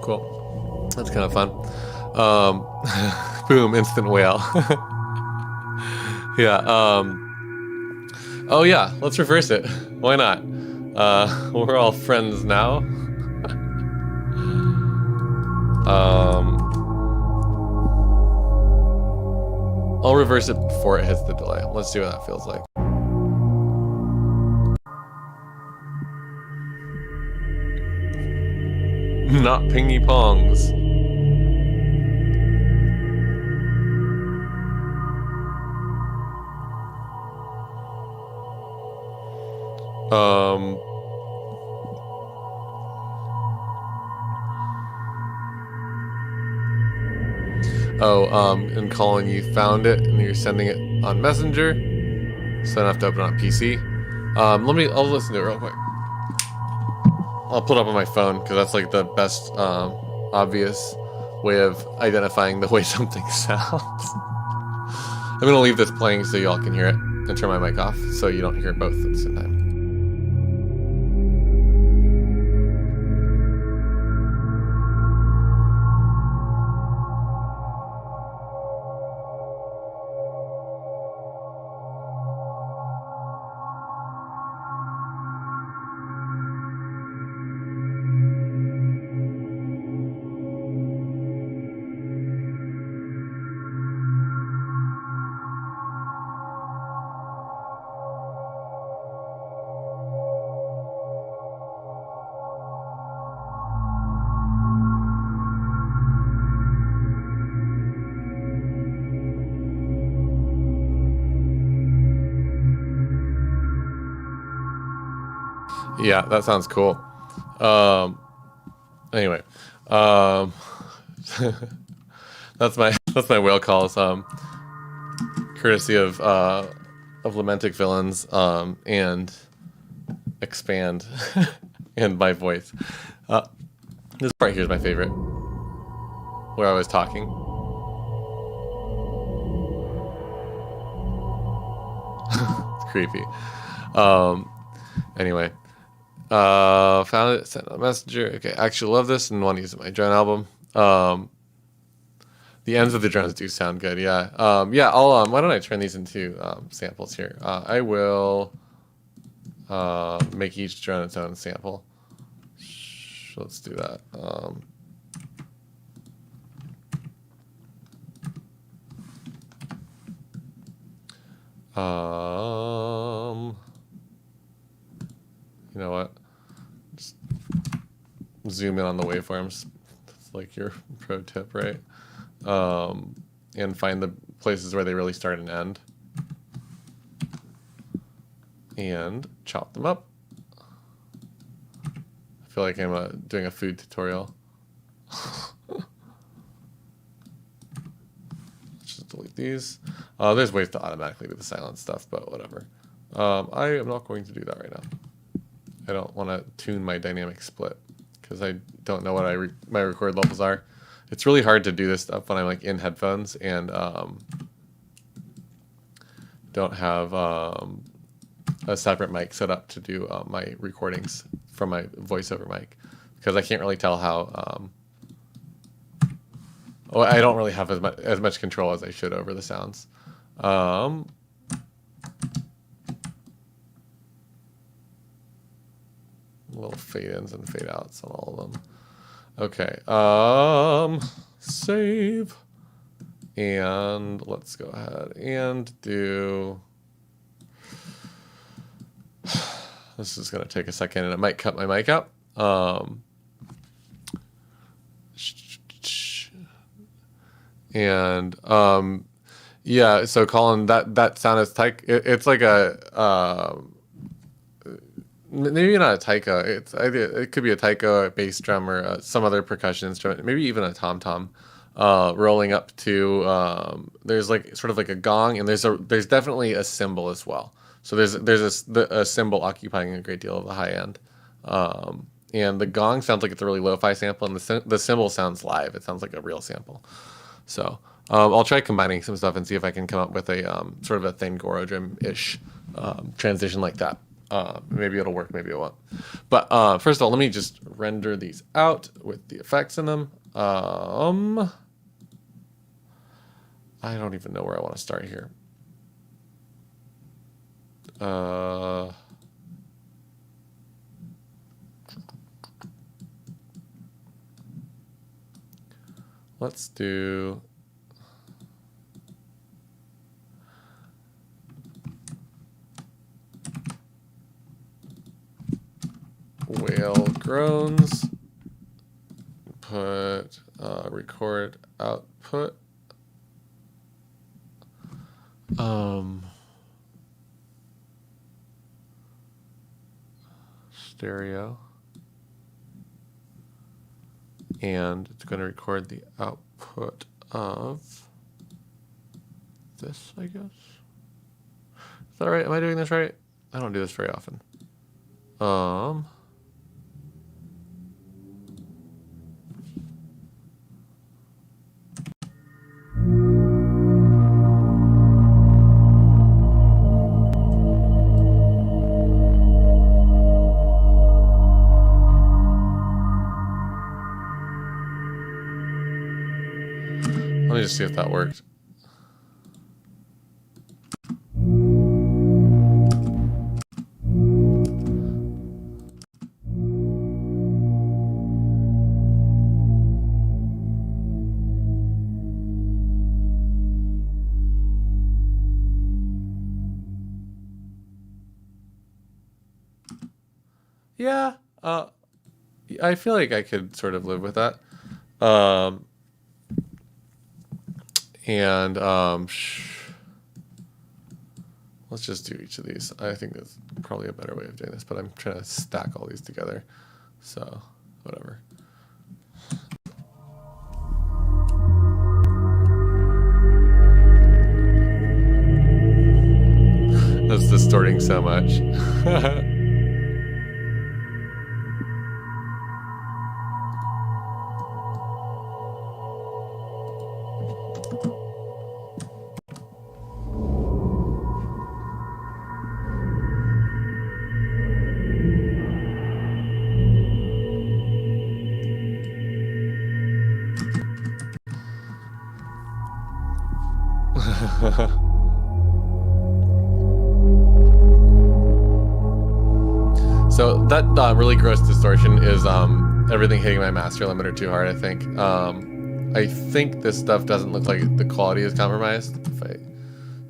Cool. That's kind of fun. Boom, instant whale. Yeah. Oh yeah, let's reverse it. Why not? We're all friends now. I'll reverse it before it hits the delay. Let's see what that feels like. Not pingy pongs. And Colin, you found it and you're sending it on Messenger, so I don't have to open it on PC. I'll listen to it real quick. I'll put it up on my phone because that's like the best obvious way of identifying the way something sounds. I'm gonna leave this playing so y'all can hear it and turn my mic off so you don't hear both at the same time. Yeah, that sounds cool. Anyway, that's my whale calls. Courtesy of Lamentic Villains and Expand and my voice. This part here is my favorite, where I was talking. It's creepy. Anyway. Found it, sent a messenger. Okay, actually love this and want to use it in my drone album. The ends of the drones do sound good, yeah. I'll why don't I turn these into samples here? I will make each drone its own sample. Let's do that. You know what? Just zoom in on the waveforms. That's like your pro tip, right? And find the places where they really start and end. And chop them up. I feel like I'm doing a food tutorial. Just delete these. There's ways to automatically do the silent stuff, but whatever. I am not going to do that right now. I don't want to tune my dynamic split because I don't know what my record levels are. It's really hard to do this stuff when I'm like in headphones and don't have a separate mic set up to do my recordings from my voiceover mic because I can't really tell how. I don't really have as much control as I should over the sounds. Little fade ins and fade outs on all of them. Okay. Save. And let's go ahead and do. This is going to take a second and it might cut my mic out. Yeah, so Colin, that sound is it's like a maybe not a taiko. It could be a taiko, a bass drum, or some other percussion instrument. Maybe even a tom tom, rolling up to. There's like sort of like a gong, and there's definitely a cymbal as well. So there's a cymbal occupying a great deal of the high end, and the gong sounds like it's a really lo-fi sample, and the cymbal sounds live. It sounds like a real sample. So I'll try combining some stuff and see if I can come up with a sort of a thin Goro drum-ish transition like that. Maybe it'll work, maybe it won't. But first of all, let me just render these out with the effects in them. I don't even know where I want to start here. Let's do whale groans, put record output, stereo, and it's going to record the output of this, I guess. Is that right? Am I doing this right? I don't do this very often. Let me just see if that worked. Yeah, I feel like I could sort of live with that. Let's just do each of these. I think that's probably a better way of doing this, but I'm trying to stack all these together. So, whatever. That's distorting so much. So that really gross distortion is everything hitting my master limiter too hard, I think. I think this stuff doesn't look like the quality is compromised. If I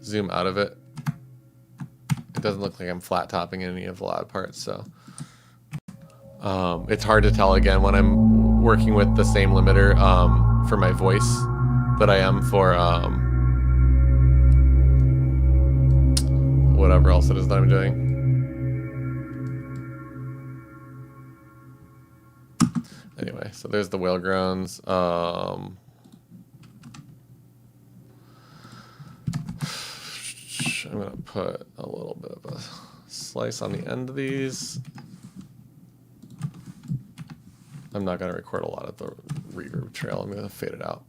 zoom out of it, doesn't look like I'm flat topping any of the loud parts, so it's hard to tell again when I'm working with the same limiter for my voice that I am for whatever else it is that I'm doing. Anyway, so there's the whale groans. I'm gonna put a little bit of a slice on the end of these. I'm not gonna record a lot of the reverb trail. I'm gonna fade it out.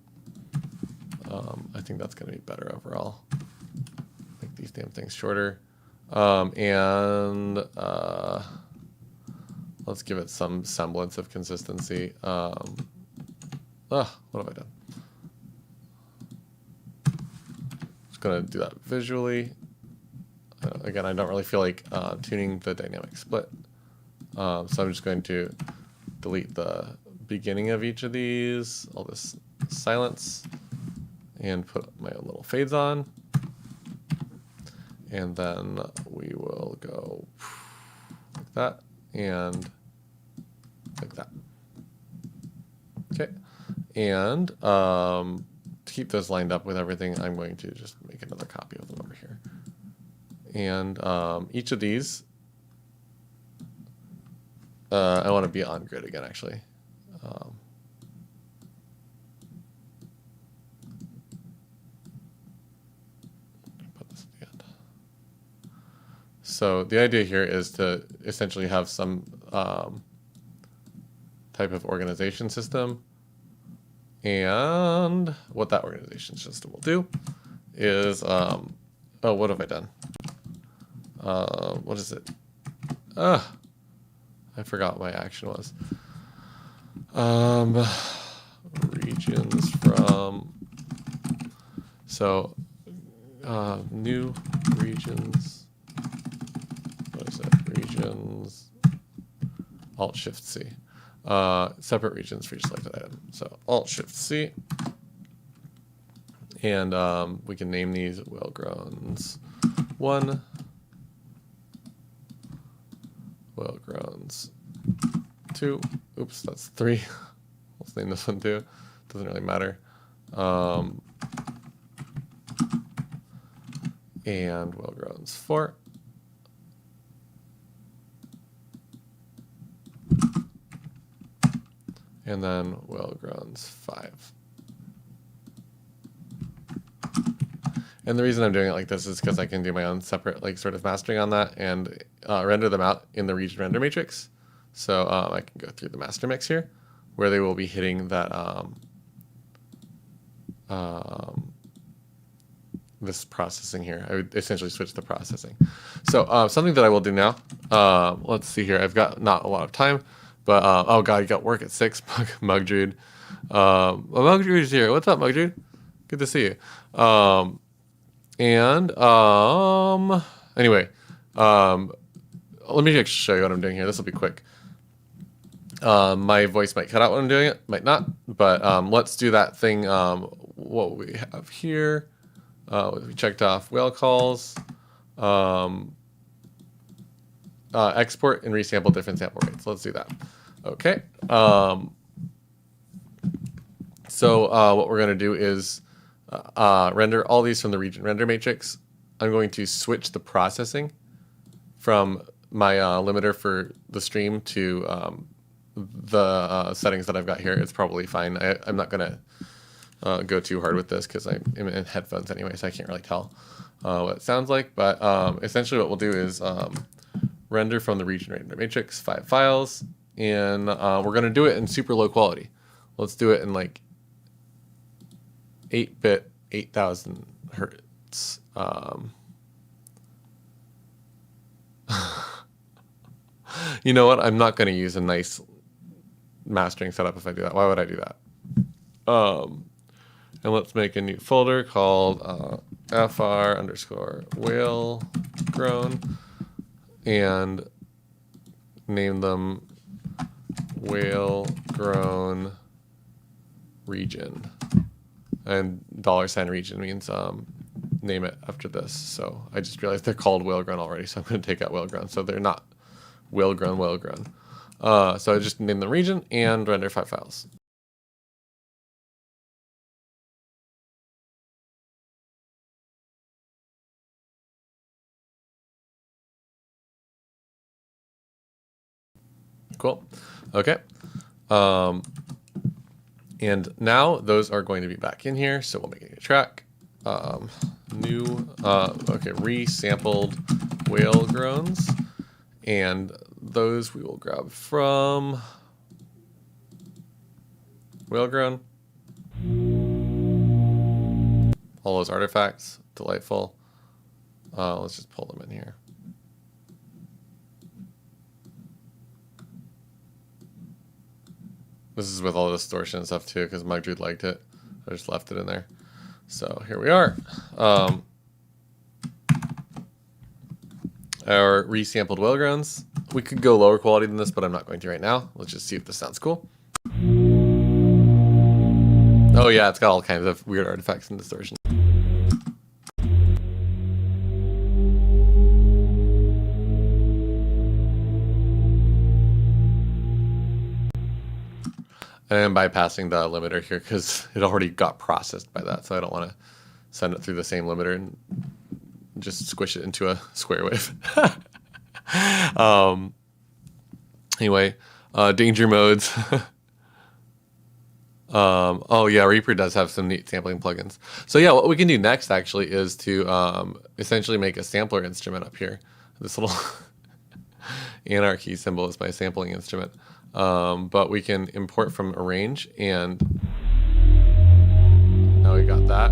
I think that's gonna be better overall. Make these damn things shorter. Let's give it some semblance of consistency. What have I done? Just gonna do that visually. Again, I don't really feel like tuning the dynamic split. So I'm just going to delete the beginning of each of these, all this silence, and put my little fades on. And then we will go like that and like that. Okay. And to keep those lined up with everything, I'm going to just make another copy of them over here. And each of these, I want to be on grid again, actually. Put this at the end. So the idea here is to essentially have some type of organization system. And what that organization system will do is, oh, what have I done? What is it? I forgot what my action was. Regions from, so new regions, what is it? Regions, Alt-Shift-C. Separate regions for each selected item. So Alt-Shift-C. And we can name these whale groans 1, whale groans 2. Oops, that's 3. Let's name this one 2. Doesn't really matter. And whale groans 4. And then whale groans 5. And the reason I'm doing it like this is because I can do my own separate, like, sort of mastering on that and render them out in the region render matrix. So I can go through the master mix here, where they will be hitting that this processing here. I would essentially switch the processing. So something that I will do now. Let's see here. I've got not a lot of time, but oh god, you got work at 6. Mugdrude. Mugdrude is here. What's up, Mugdrude? Good to see you. Anyway, let me actually show you what I'm doing here. This will be quick. My voice might cut out when I'm doing it, might not, but let's do that thing. What we have here, we checked off whale calls, export and resample different sample rates. Let's do that. Okay. So what we're going to do is render all these from the region render matrix. I'm going to switch the processing from my limiter for the stream to the settings that I've got here. It's probably fine. I'm not going to go too hard with this because I'm in headphones anyway, so I can't really tell what it sounds like. But essentially what we'll do is render from the region render matrix 5 files, and we're going to do it in super low quality. Let's do it in like 8-bit, 8,000 hertz. You know what? I'm not going to use a nice mastering setup if I do that. Why would I do that? And let's make a new folder called fr_whale groan and name them whale groan region. And $region means name it after this. So I just realized they're called whale grown already, so I'm going to take out whale grown. So they're not whale grown, whale grown. So I just name the region and render 5 files. Cool. Okay. And now those are going to be back in here. So we'll make a track. New, okay, resampled whale groans. And those we will grab from whale grown. All those artifacts, delightful. Let's just pull them in here. This is with all the distortion and stuff too, because Mugdude liked it. I just left it in there. So here we are. Our resampled whale groans. We could go lower quality than this, but I'm not going to right now. Let's just see if this sounds cool. Oh yeah, it's got all kinds of weird artifacts and distortion. And I'm bypassing the limiter here because it already got processed by that, so I don't want to send it through the same limiter and just squish it into a square wave. Anyway, danger modes. Oh yeah, Reaper does have some neat sampling plugins. So yeah, what we can do next actually is to essentially make a sampler instrument up here. This little anarchy symbol is my sampling instrument. But we can import from arrange, and now we got that.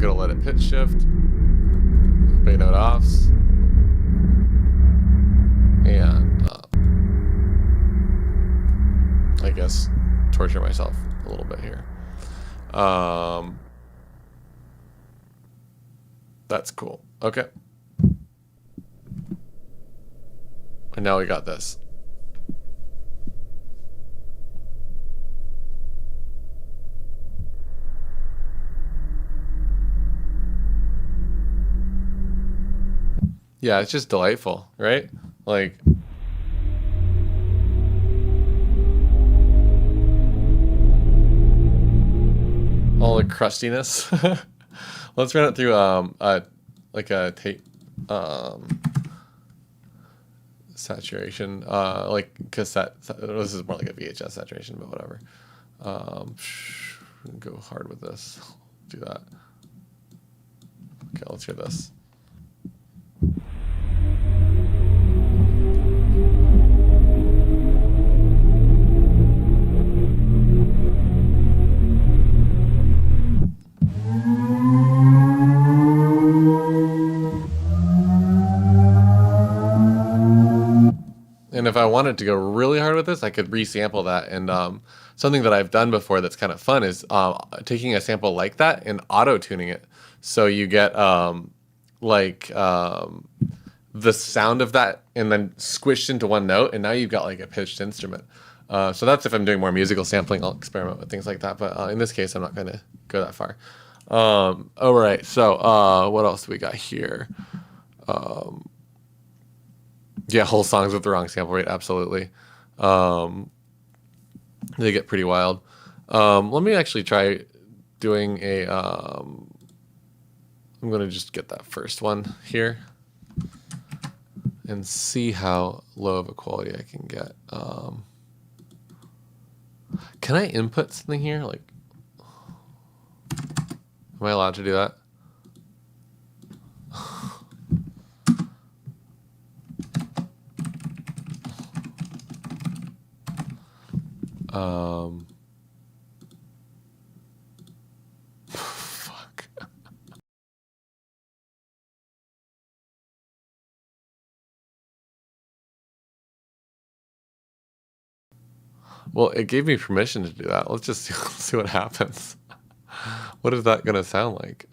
Gonna let it pitch shift, bay note offs, and I guess torture myself a little bit here. That's cool. Okay. And now we got this. Yeah, it's just delightful, right? Like, all the crustiness. Let's run it through like a tape saturation, like cassette. This is more like a VHS saturation, but whatever. Go hard with this. Do that. Okay, let's hear this. And if I wanted to go really hard with this, I could resample that. And something that I've done before that's kind of fun is taking a sample like that and auto-tuning it. So you get the sound of that and then squished into one note, and now you've got like a pitched instrument. So that's if I'm doing more musical sampling, I'll experiment with things like that. But in this case, I'm not going to go that far. All right, so what else do we got here? Yeah, whole songs with the wrong sample rate, absolutely. They get pretty wild. Let me actually try doing a... I'm going to just get that first one here and see how low of a quality I can get. Can I input something here? Like, am I allowed to do that? Fuck. Well, it gave me permission to do that. Let's just see what happens. What is that going to sound like?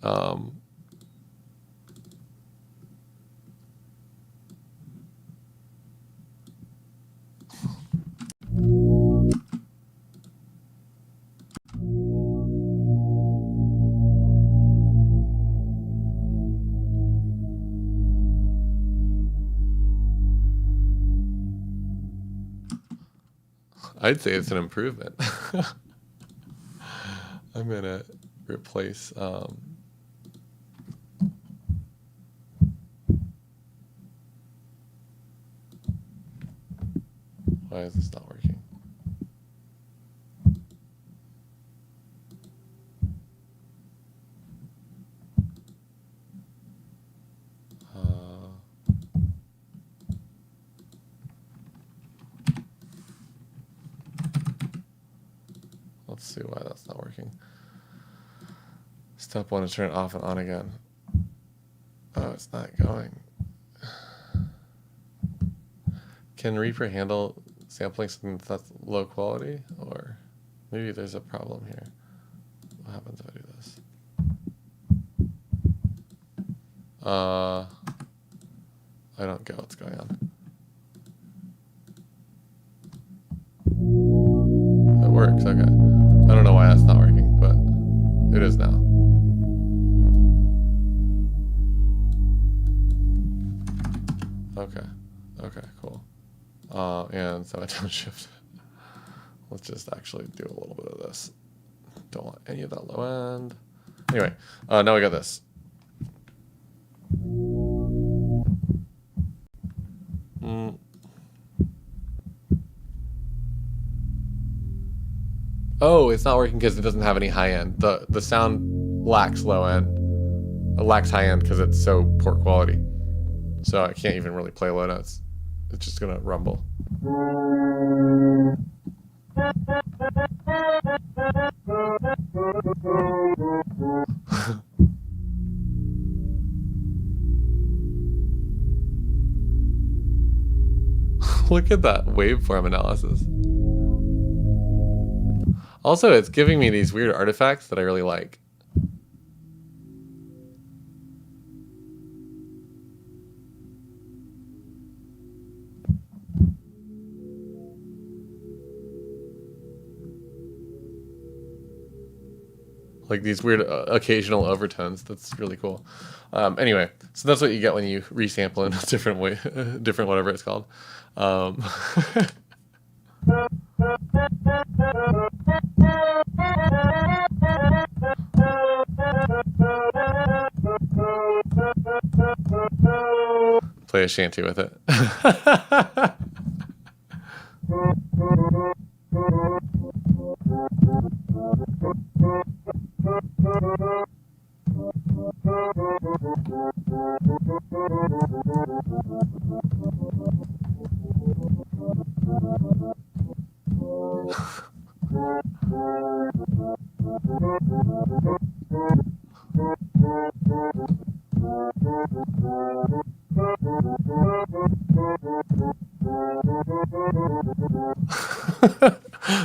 I'd say it's an improvement. I'm gonna replace why is this not working? Let's see why that's not working. Step 1 to turn it off and on again. Oh, it's not going. Can Reaper handle sampling something that's low quality? Or maybe there's a problem here. What happens if I do this? I don't get what's going on. It works, okay. I don't know why that's not working, but it is now. Okay, okay, cool. And so I downshift. Let's just actually do a little bit of this. Don't want any of that low end. Anyway, now we got this. Oh, it's not working because it doesn't have any high end. The sound lacks low end. It lacks high end because it's so poor quality. So I can't even really play low notes. It's just gonna rumble. Look at that waveform analysis. Also, it's giving me these weird artifacts that I really like. Like these weird occasional overtones. That's really cool. Anyway, so that's what you get when you resample in a different way, different whatever it's called. Play a shanty with it.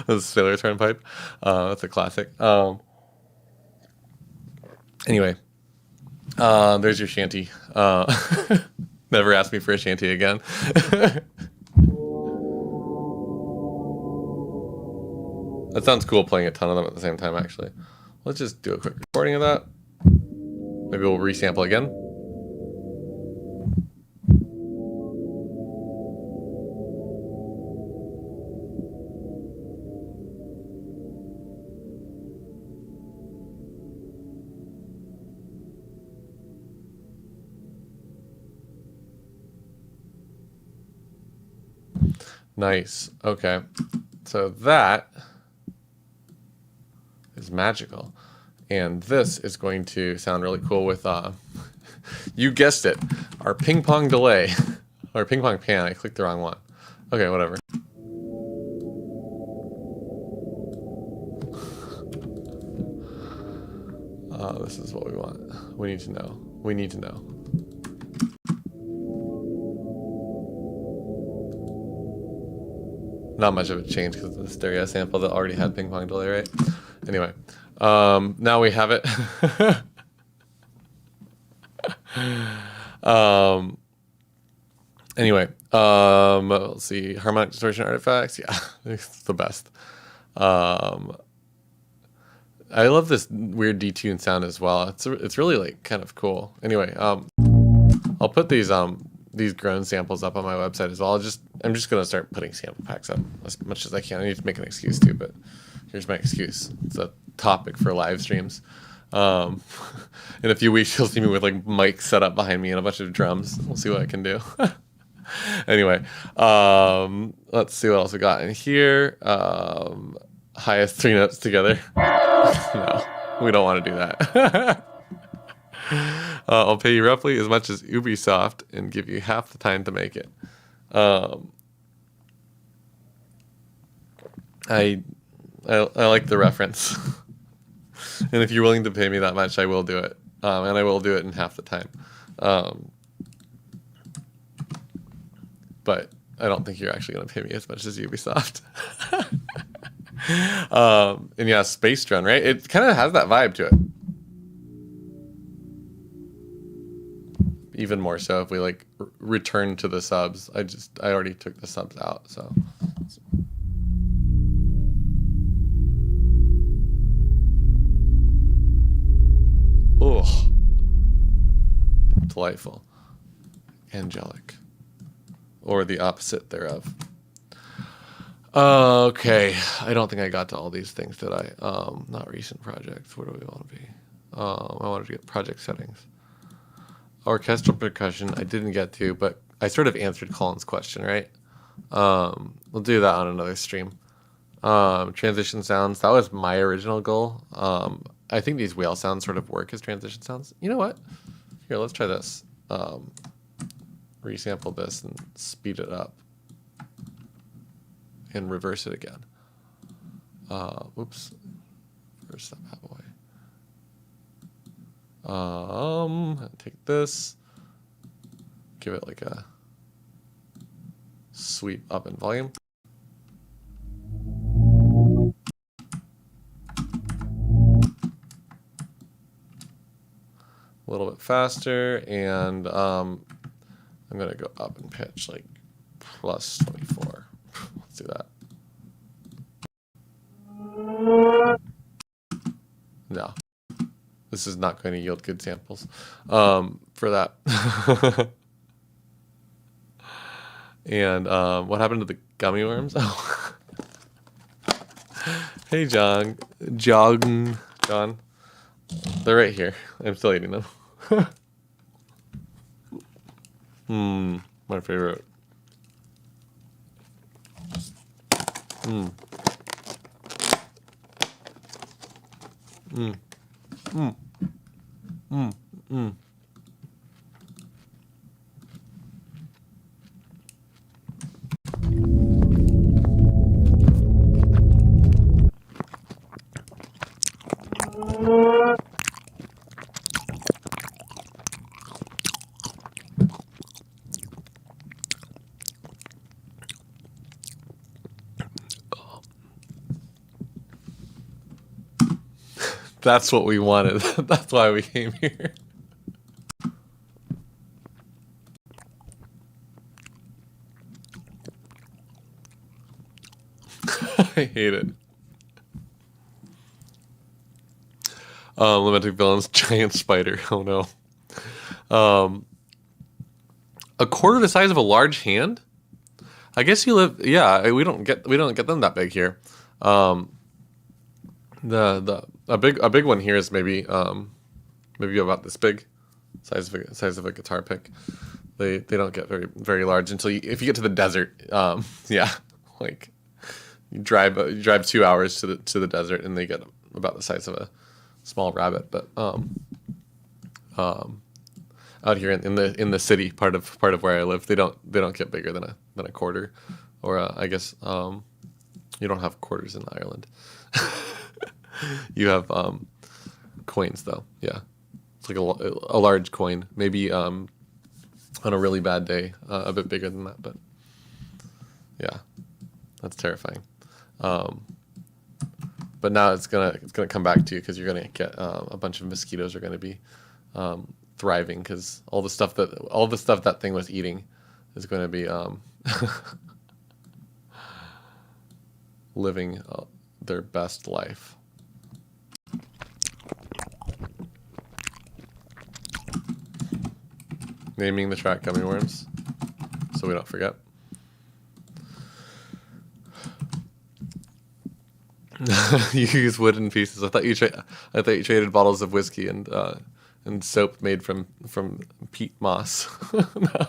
The Sailor Turnpipe. That's a classic. Anyway, there's your shanty. Never ask me for a shanty again. That sounds cool playing a ton of them at the same time, actually. Let's just do a quick recording of that. Maybe we'll resample again. Nice. Okay. So that is magical. And this is going to sound really cool with, you guessed it, our ping pong delay. Or ping pong pan. I clicked the wrong one. Okay, whatever. This is what we want. We need to know. We need to know. Not much of a change because of the stereo sample that already had ping pong delay, right? Anyway, now we have it. Anyway, let's see, harmonic distortion artifacts. Yeah, it's the best. I love this weird detune sound as well. It's really like kind of cool. Anyway, I'll put these these grown samples up on my website as well. I'm just gonna start putting sample packs up as much as I can. I need to make an excuse too, but here's my excuse. It's a topic for live streams. In a few weeks, you'll see me with like mics set up behind me and a bunch of drums. We'll see what I can do. Anyway, let's see what else we got in here. Highest 3 notes together. No, we don't want to do that. I'll pay you roughly as much as Ubisoft and give you half the time to make it. I like the reference. And if you're willing to pay me that much, I will do it. And I will do it in half the time. But I don't think you're actually going to pay me as much as Ubisoft. And yeah, Space Drone, right? It kind of has that vibe to it. Even more so if we like return to the subs. I already took the subs out, so. Oh, delightful, angelic, or the opposite thereof. Okay, I don't think I got to all these things, did I? Not recent projects. Where do we want to be? I wanted to get project settings. Orchestral percussion, I didn't get to, but I sort of answered Colin's question, right? We'll do that on another stream. Transition sounds, that was my original goal. I think these whale sounds sort of work as transition sounds. You know what? Here, let's try this. Resample this and speed it up. And reverse it again. Whoops. Reverse that bad boy. Take this. Give it like a sweep up in volume. A little bit faster, and I'm gonna go up in pitch like plus 24. Let's do that. No, this is not going to yield good samples for that. And what happened to the gummy worms? Oh, hey John, John. They're right here. I'm still eating them. My favorite. That's what we wanted. That's why we came here. I hate it. Limited villains, giant spider. Oh no. A quarter the size of a large hand? I guess you live. Yeah, we don't get them that big here. A big one here is maybe about this big, size of a guitar pick. They don't get very large until if you get to the desert. Yeah, like you drive 2 hours to the desert and they get about the size of a small rabbit. But out here in the city part of where I live, they don't get bigger than a quarter, or I guess you don't have quarters in Ireland. You have coins though. Yeah, it's like a large coin, maybe on a really bad day a bit bigger than that, but yeah, that's terrifying. But now it's gonna come back to you because you're gonna get a bunch of mosquitoes are gonna be thriving because all the stuff that thing was eating is going to be living their best life. Naming the track Gummy Worms. so we don't forget. You use wooden pieces. I thought you traded bottles of whiskey and soap made from peat moss. No.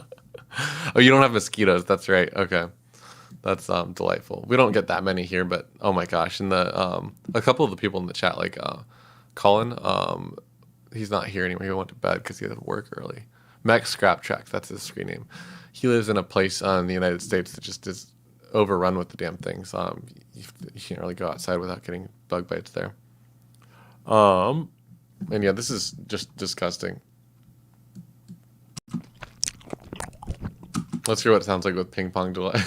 Oh, you don't have mosquitoes. That's right. Okay, that's delightful. We don't get that many here, but oh my gosh! And a couple of the people in the chat, like Colin, he's not here anymore. He went to bed because he had to work early. Max Scrap Track, that's his screen name. He lives in a place in the United States that just is overrun with the damn things. You can't really go outside without getting bug bites there. And yeah, this is just disgusting. Let's hear what it sounds like with ping pong delay.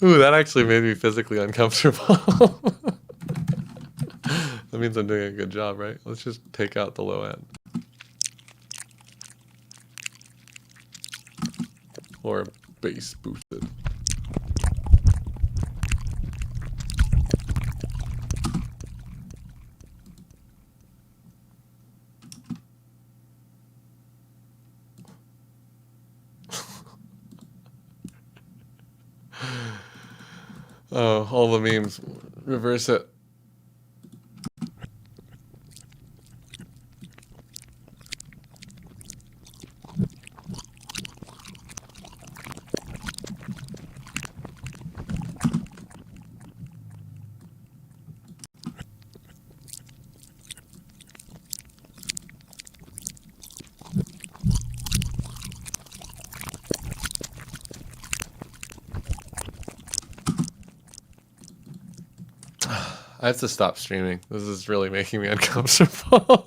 Ooh, that actually made me physically uncomfortable. That means I'm doing a good job, right? Let's just take out the low end. Or bass boosted. Oh, all the memes. Reverse it. I have to stop streaming. This is really making me uncomfortable.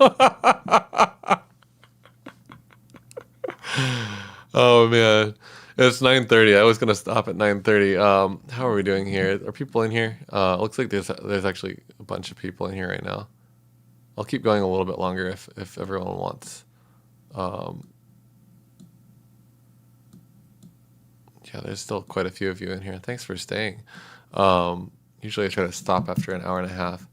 Oh man, it's 9:30. I was gonna stop at 9:30. How are we doing here? Are people in here? Looks like there's actually a bunch of people in here right now. I'll keep going a little bit longer if everyone wants. Yeah, there's still quite a few of you in here. Thanks for staying. Usually I try to stop after an hour and a half.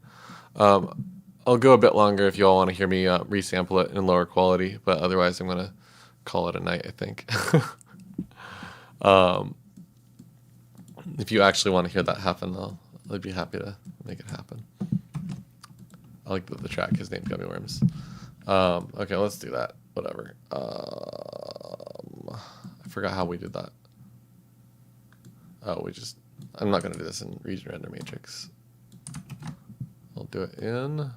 I'll go a bit longer if you all want to hear me resample it in lower quality, but otherwise I'm going to call it a night, I think. If you actually want to hear that happen, I'd be happy to make it happen. I like the track, his name Gummy Worms. Okay, let's do that. Whatever. I forgot how we did that. Oh, I'm not going to do this in region render matrix. I'll do it in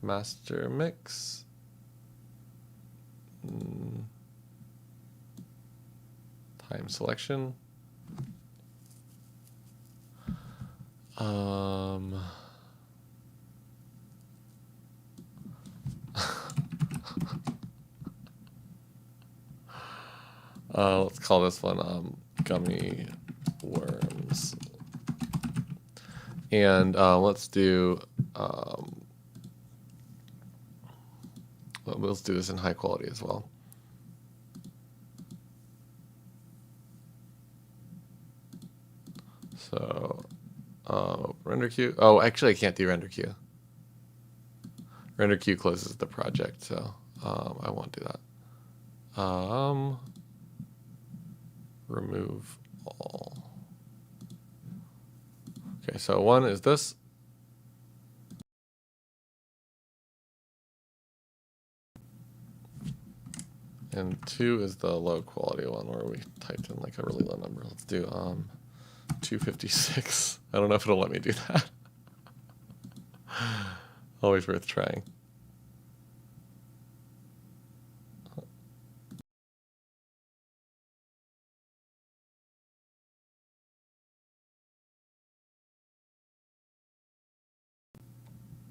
master mix. Time selection. Let's call this one Gummy Worms. And let's do let's do this in high quality as well. So render queue. Oh, actually I can't do render queue. Render queue closes the project, so I won't do that. Remove all. Okay, so one is this. And two is the low quality one where we typed in like a really low number. Let's do 256. I don't know if it'll let me do that. Always worth trying.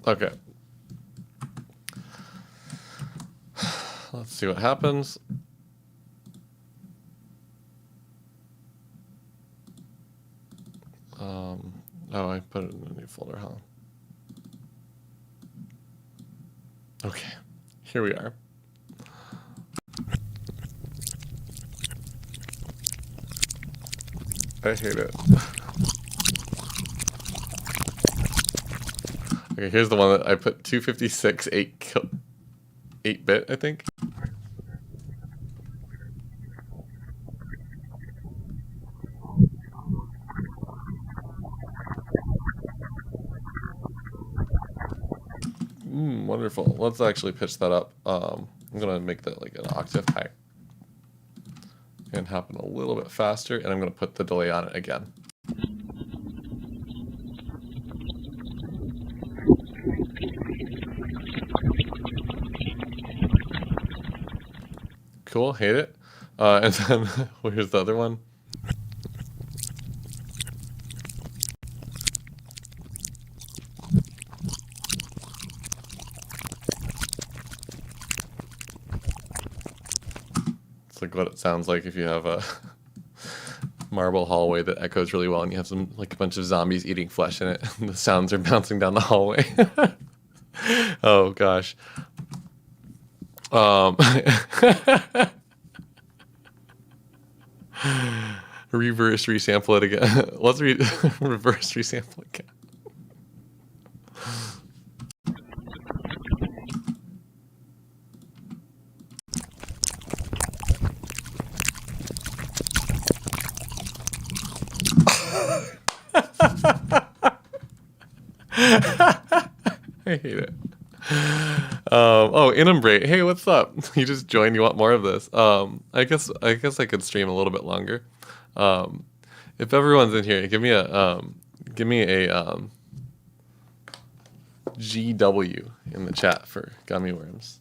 Okay. Let's see what happens. Oh, I put it in a new folder, huh? Okay, here we are. I hate it. Okay, here's the one that I put 256 8-bit, I think. Wonderful. Let's actually pitch that up. I'm gonna make that like an octave high and happen a little bit faster, and I'm gonna put the delay on it again. Cool, hate it. And then here's the other one. It's like what it sounds like if you have a marble hallway that echoes really well and you have some like a bunch of zombies eating flesh in it and the sounds are bouncing down the hallway. Oh gosh. Reverse resample it again. Let's reverse resample again. I hate it. Oh, Inumbrate. Hey, what's up? You just joined. You want more of this? I guess I could stream a little bit longer. If everyone's in here, give me a GW in the chat for gummy worms.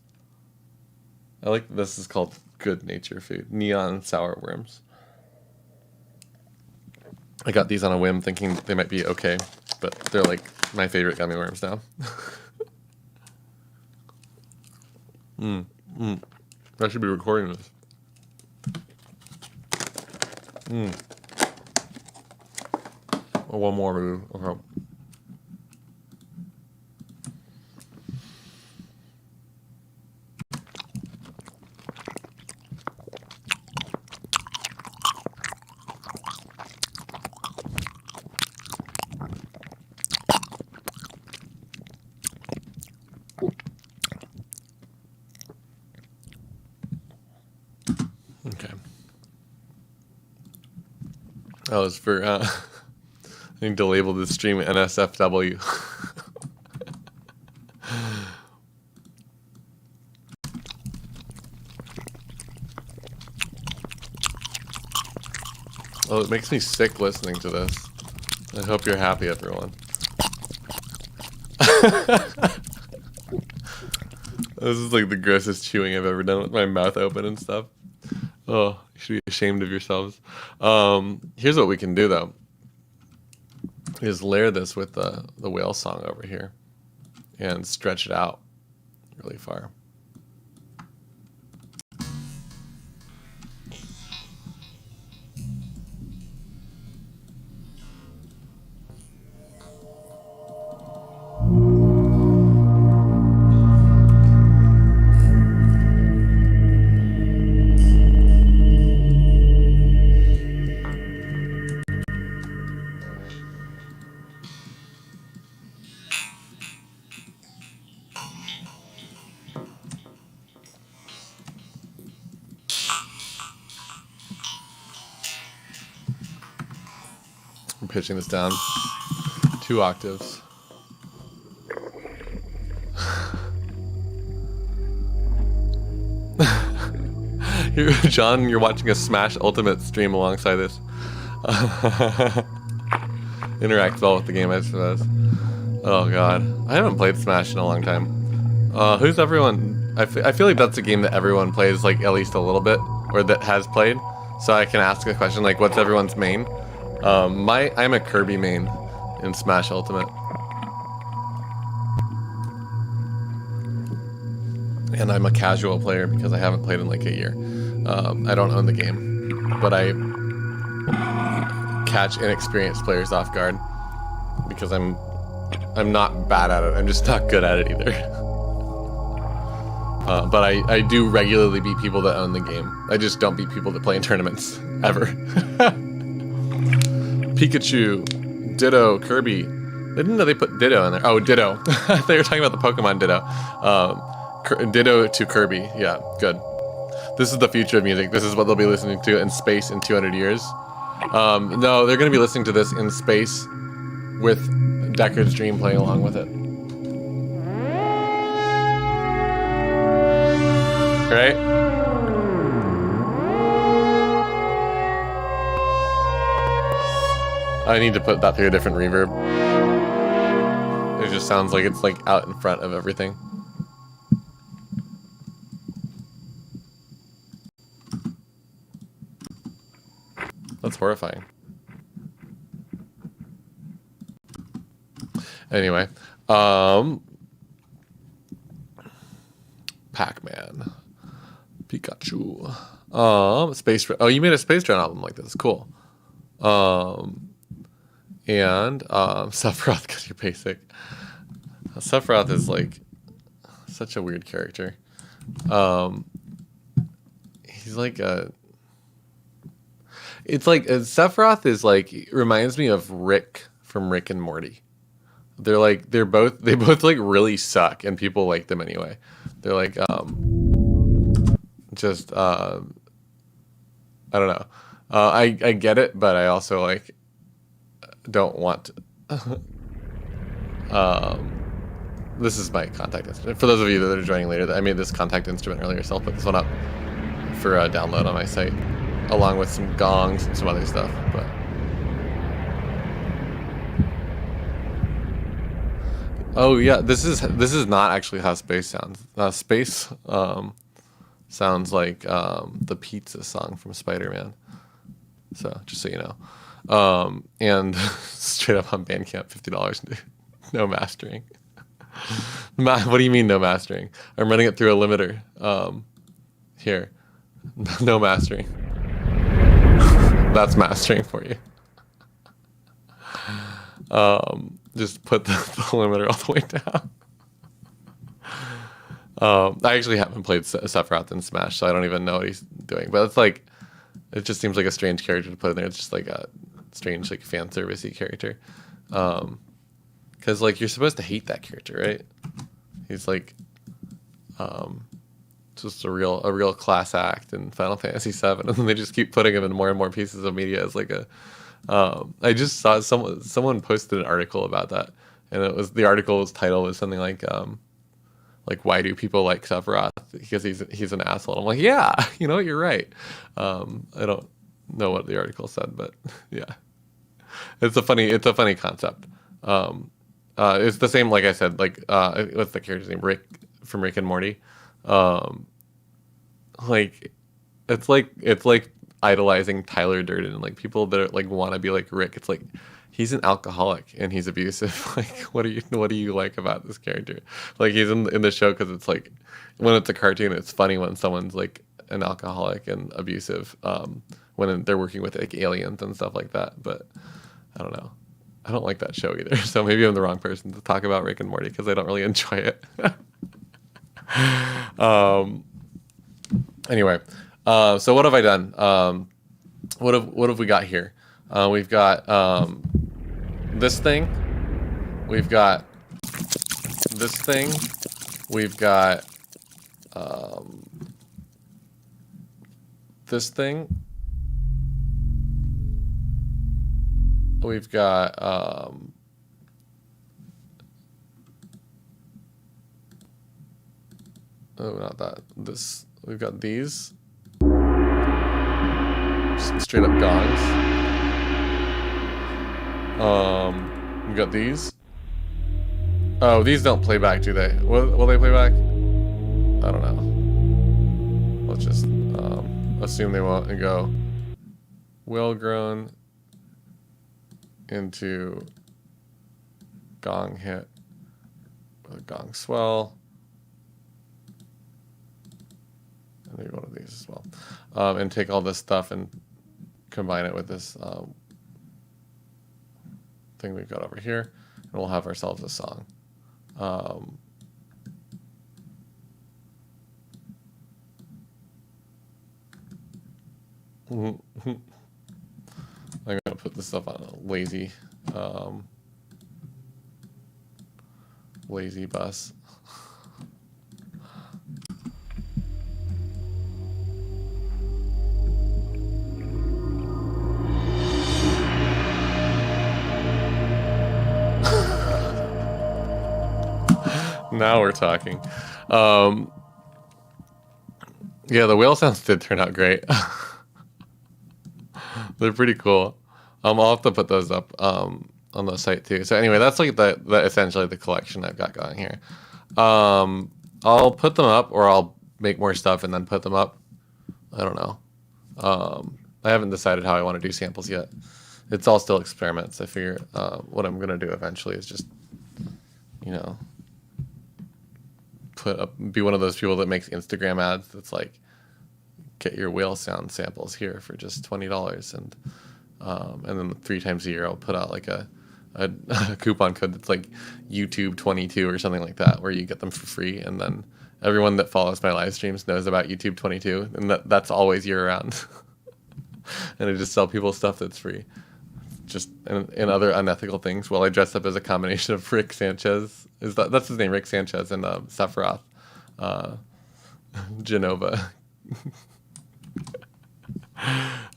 I like this is called good nature food. Neon sour worms. I got these on a whim thinking they might be okay, but they're like my favorite gummy worms now. I should be recording this. Oh, one more, maybe. Okay. Okay. That was for, I need to label this stream NSFW. Oh, it makes me sick listening to this. I hope you're happy, everyone. This is like the grossest chewing I've ever done with my mouth open and stuff. Oh, you should be ashamed of yourselves. Here's what we can do though. Is layer this with the whale song over here and stretch it out really far. I'm pitching this down 2 octaves. John, you're watching a Smash Ultimate stream alongside this. Interact well with the game, I suppose. Oh god, I haven't played Smash in a long time. Who's everyone? I feel like that's a game that everyone plays like at least a little bit, or that has played. So I can ask a question like, what's everyone's main? I'm a Kirby main in Smash Ultimate. And I'm a casual player because I haven't played in like a year. I don't own the game, but I catch inexperienced players off guard because I'm not bad at it. I'm just not good at it either. But I do regularly beat people that own the game. I just don't beat people that play in tournaments ever. Pikachu, Ditto, Kirby. didn't know they put Ditto in there. Oh, Ditto. They were talking about the Pokemon Ditto. Ditto to Kirby. Yeah, good. This is the future of music. This is what they'll be listening to in space in 200 years. No, they're going to be listening to this in space with Deckard's Dream playing along with it. Right? I need to put that through a different reverb. It just sounds like it's like out in front of everything. That's horrifying. Anyway, Pac-Man, Pikachu, Space. Oh, you made a Space Drone album like this. Cool. And Sephiroth, because you're basic. Sephiroth is like such a weird character. He's like a. It's like Sephiroth is like reminds me of Rick from Rick and Morty. They both like really suck and people like them anyway. They're like just I don't know. I get it, but I also like don't want to. This is my contact instrument. For those of you that are joining later, I made this contact instrument earlier, so I'll put this one up for download on my site, along with some gongs and some other stuff. But oh yeah, this is not actually how space sounds. Space sounds like the pizza song from Spider-Man. So just so you know, and straight up on Bandcamp, $50, no mastering. What do you mean no mastering? I'm running it through a limiter. Here, no mastering. That's mastering for you. Just put the limiter all the way down. I actually haven't played Sephiroth in Smash, so I don't even know what he's doing. But it's like, it just seems like a strange character to put in there. It's just like a strange, like fan servicey character. Because like you're supposed to hate that character, right? He's like, just a real class act in Final Fantasy VII, and then they just keep putting him in more and more pieces of media as like a. I just saw someone posted an article about that, and the article's title was something like why do people like Sephiroth? Because he's an asshole. And I'm like, yeah, you know, you're right. I don't know what the article said, but yeah, it's a funny concept. It's the same, like I said, like what's the character's name? Rick from Rick and Morty. Like it's like idolizing Tyler Durden and like people that are, like want to be like Rick. It's like he's an alcoholic and he's abusive. Like what do you like about this character? Like he's in the show because it's like when it's a cartoon, it's funny when someone's like an alcoholic and abusive. When they're working with like aliens and stuff like that. But I don't know. I don't like that show either. So maybe I'm the wrong person to talk about Rick and Morty because I don't really enjoy it. Anyway, so what have I done? What have we got here? We've got this thing. We've got this thing. We've got this thing. We've got oh, not that. This. We've got these. Just straight up gongs. We've got these. Oh, these don't play back, do they? Will they play back? I don't know. Let's just assume they won't and go well grown into gong hit with a gong swell. And maybe one of these as well. And take all this stuff and combine it with this thing we've got over here, and we'll have ourselves a song. I'm gonna put this stuff on a lazy Lazy bus. Now we're talking. Yeah, the whale sounds did turn out great. They're pretty cool. I'll have to put those up on the site too. So anyway, that's like the essentially the collection I've got going here. I'll put them up, or I'll make more stuff and then put them up. I don't know. I haven't decided how I want to do samples yet. It's all still experiments. I figure what I'm gonna do eventually is just, you know, be one of those people that makes Instagram ads that's like, get your whale sound samples here for just $20, and then 3 times a year I'll put out like a coupon code that's like YouTube 22 or something like that, where you get them for free, and then everyone that follows my live streams knows about YouTube 22, and that's always year round. And I just sell people stuff that's free, just and other unethical things, while I dress up as a combination of Rick Sanchez, that's his name, Rick Sanchez, and Sephiroth Genova.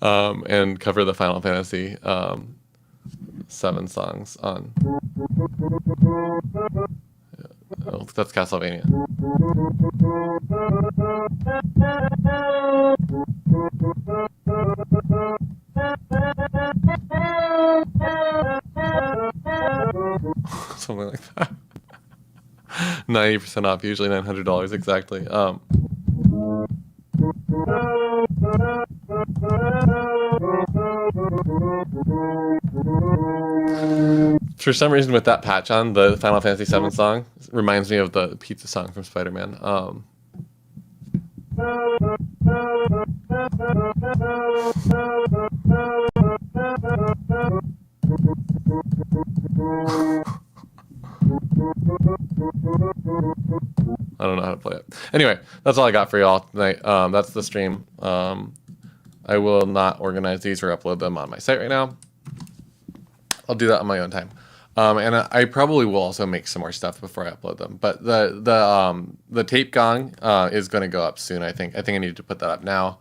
And cover the Final Fantasy 7 songs on. Oh, that's Castlevania. Something like that. 90% off, usually $900 exactly. For some reason, with that patch on, the Final Fantasy 7 song reminds me of the pizza song from Spider-Man. I don't know how to play it. Anyway, that's all I got for y'all tonight. That's the stream. I will not organize these or upload them on my site right now. I'll do that on my own time. And I probably will also make some more stuff before I upload them. But the tape gong is going to go up soon. I think I need to put that up now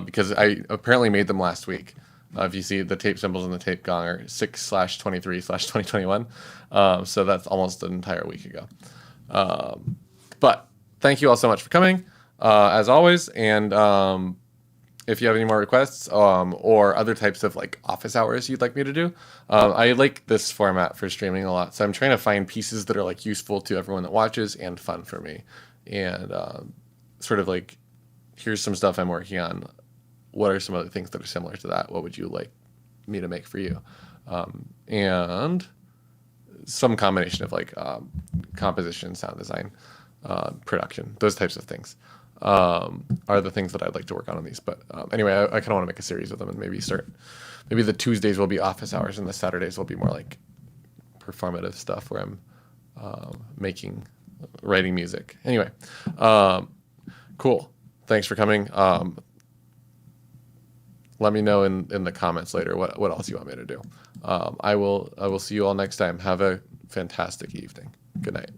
because I apparently made them last week. If you see, the tape symbols in the tape gong are 6/23/2021. So that's almost an entire week ago. But thank you all so much for coming, as always. And if you have any more requests or other types of like office hours you'd like me to do, I like this format for streaming a lot. So I'm trying to find pieces that are like useful to everyone that watches and fun for me. And sort of like, here's some stuff I'm working on. What are some other things that are similar to that? What would you like me to make for you? And some combination of like composition, sound design, production, those types of things are the things that I'd like to work on these. But anyway, I kind of want to make a series of them and maybe the Tuesdays will be office hours and the Saturdays will be more like performative stuff where I'm writing music. Anyway, cool. Thanks for coming. Let me know in the comments later what else you want me to do. I will see you all next time. Have a fantastic evening. Good night.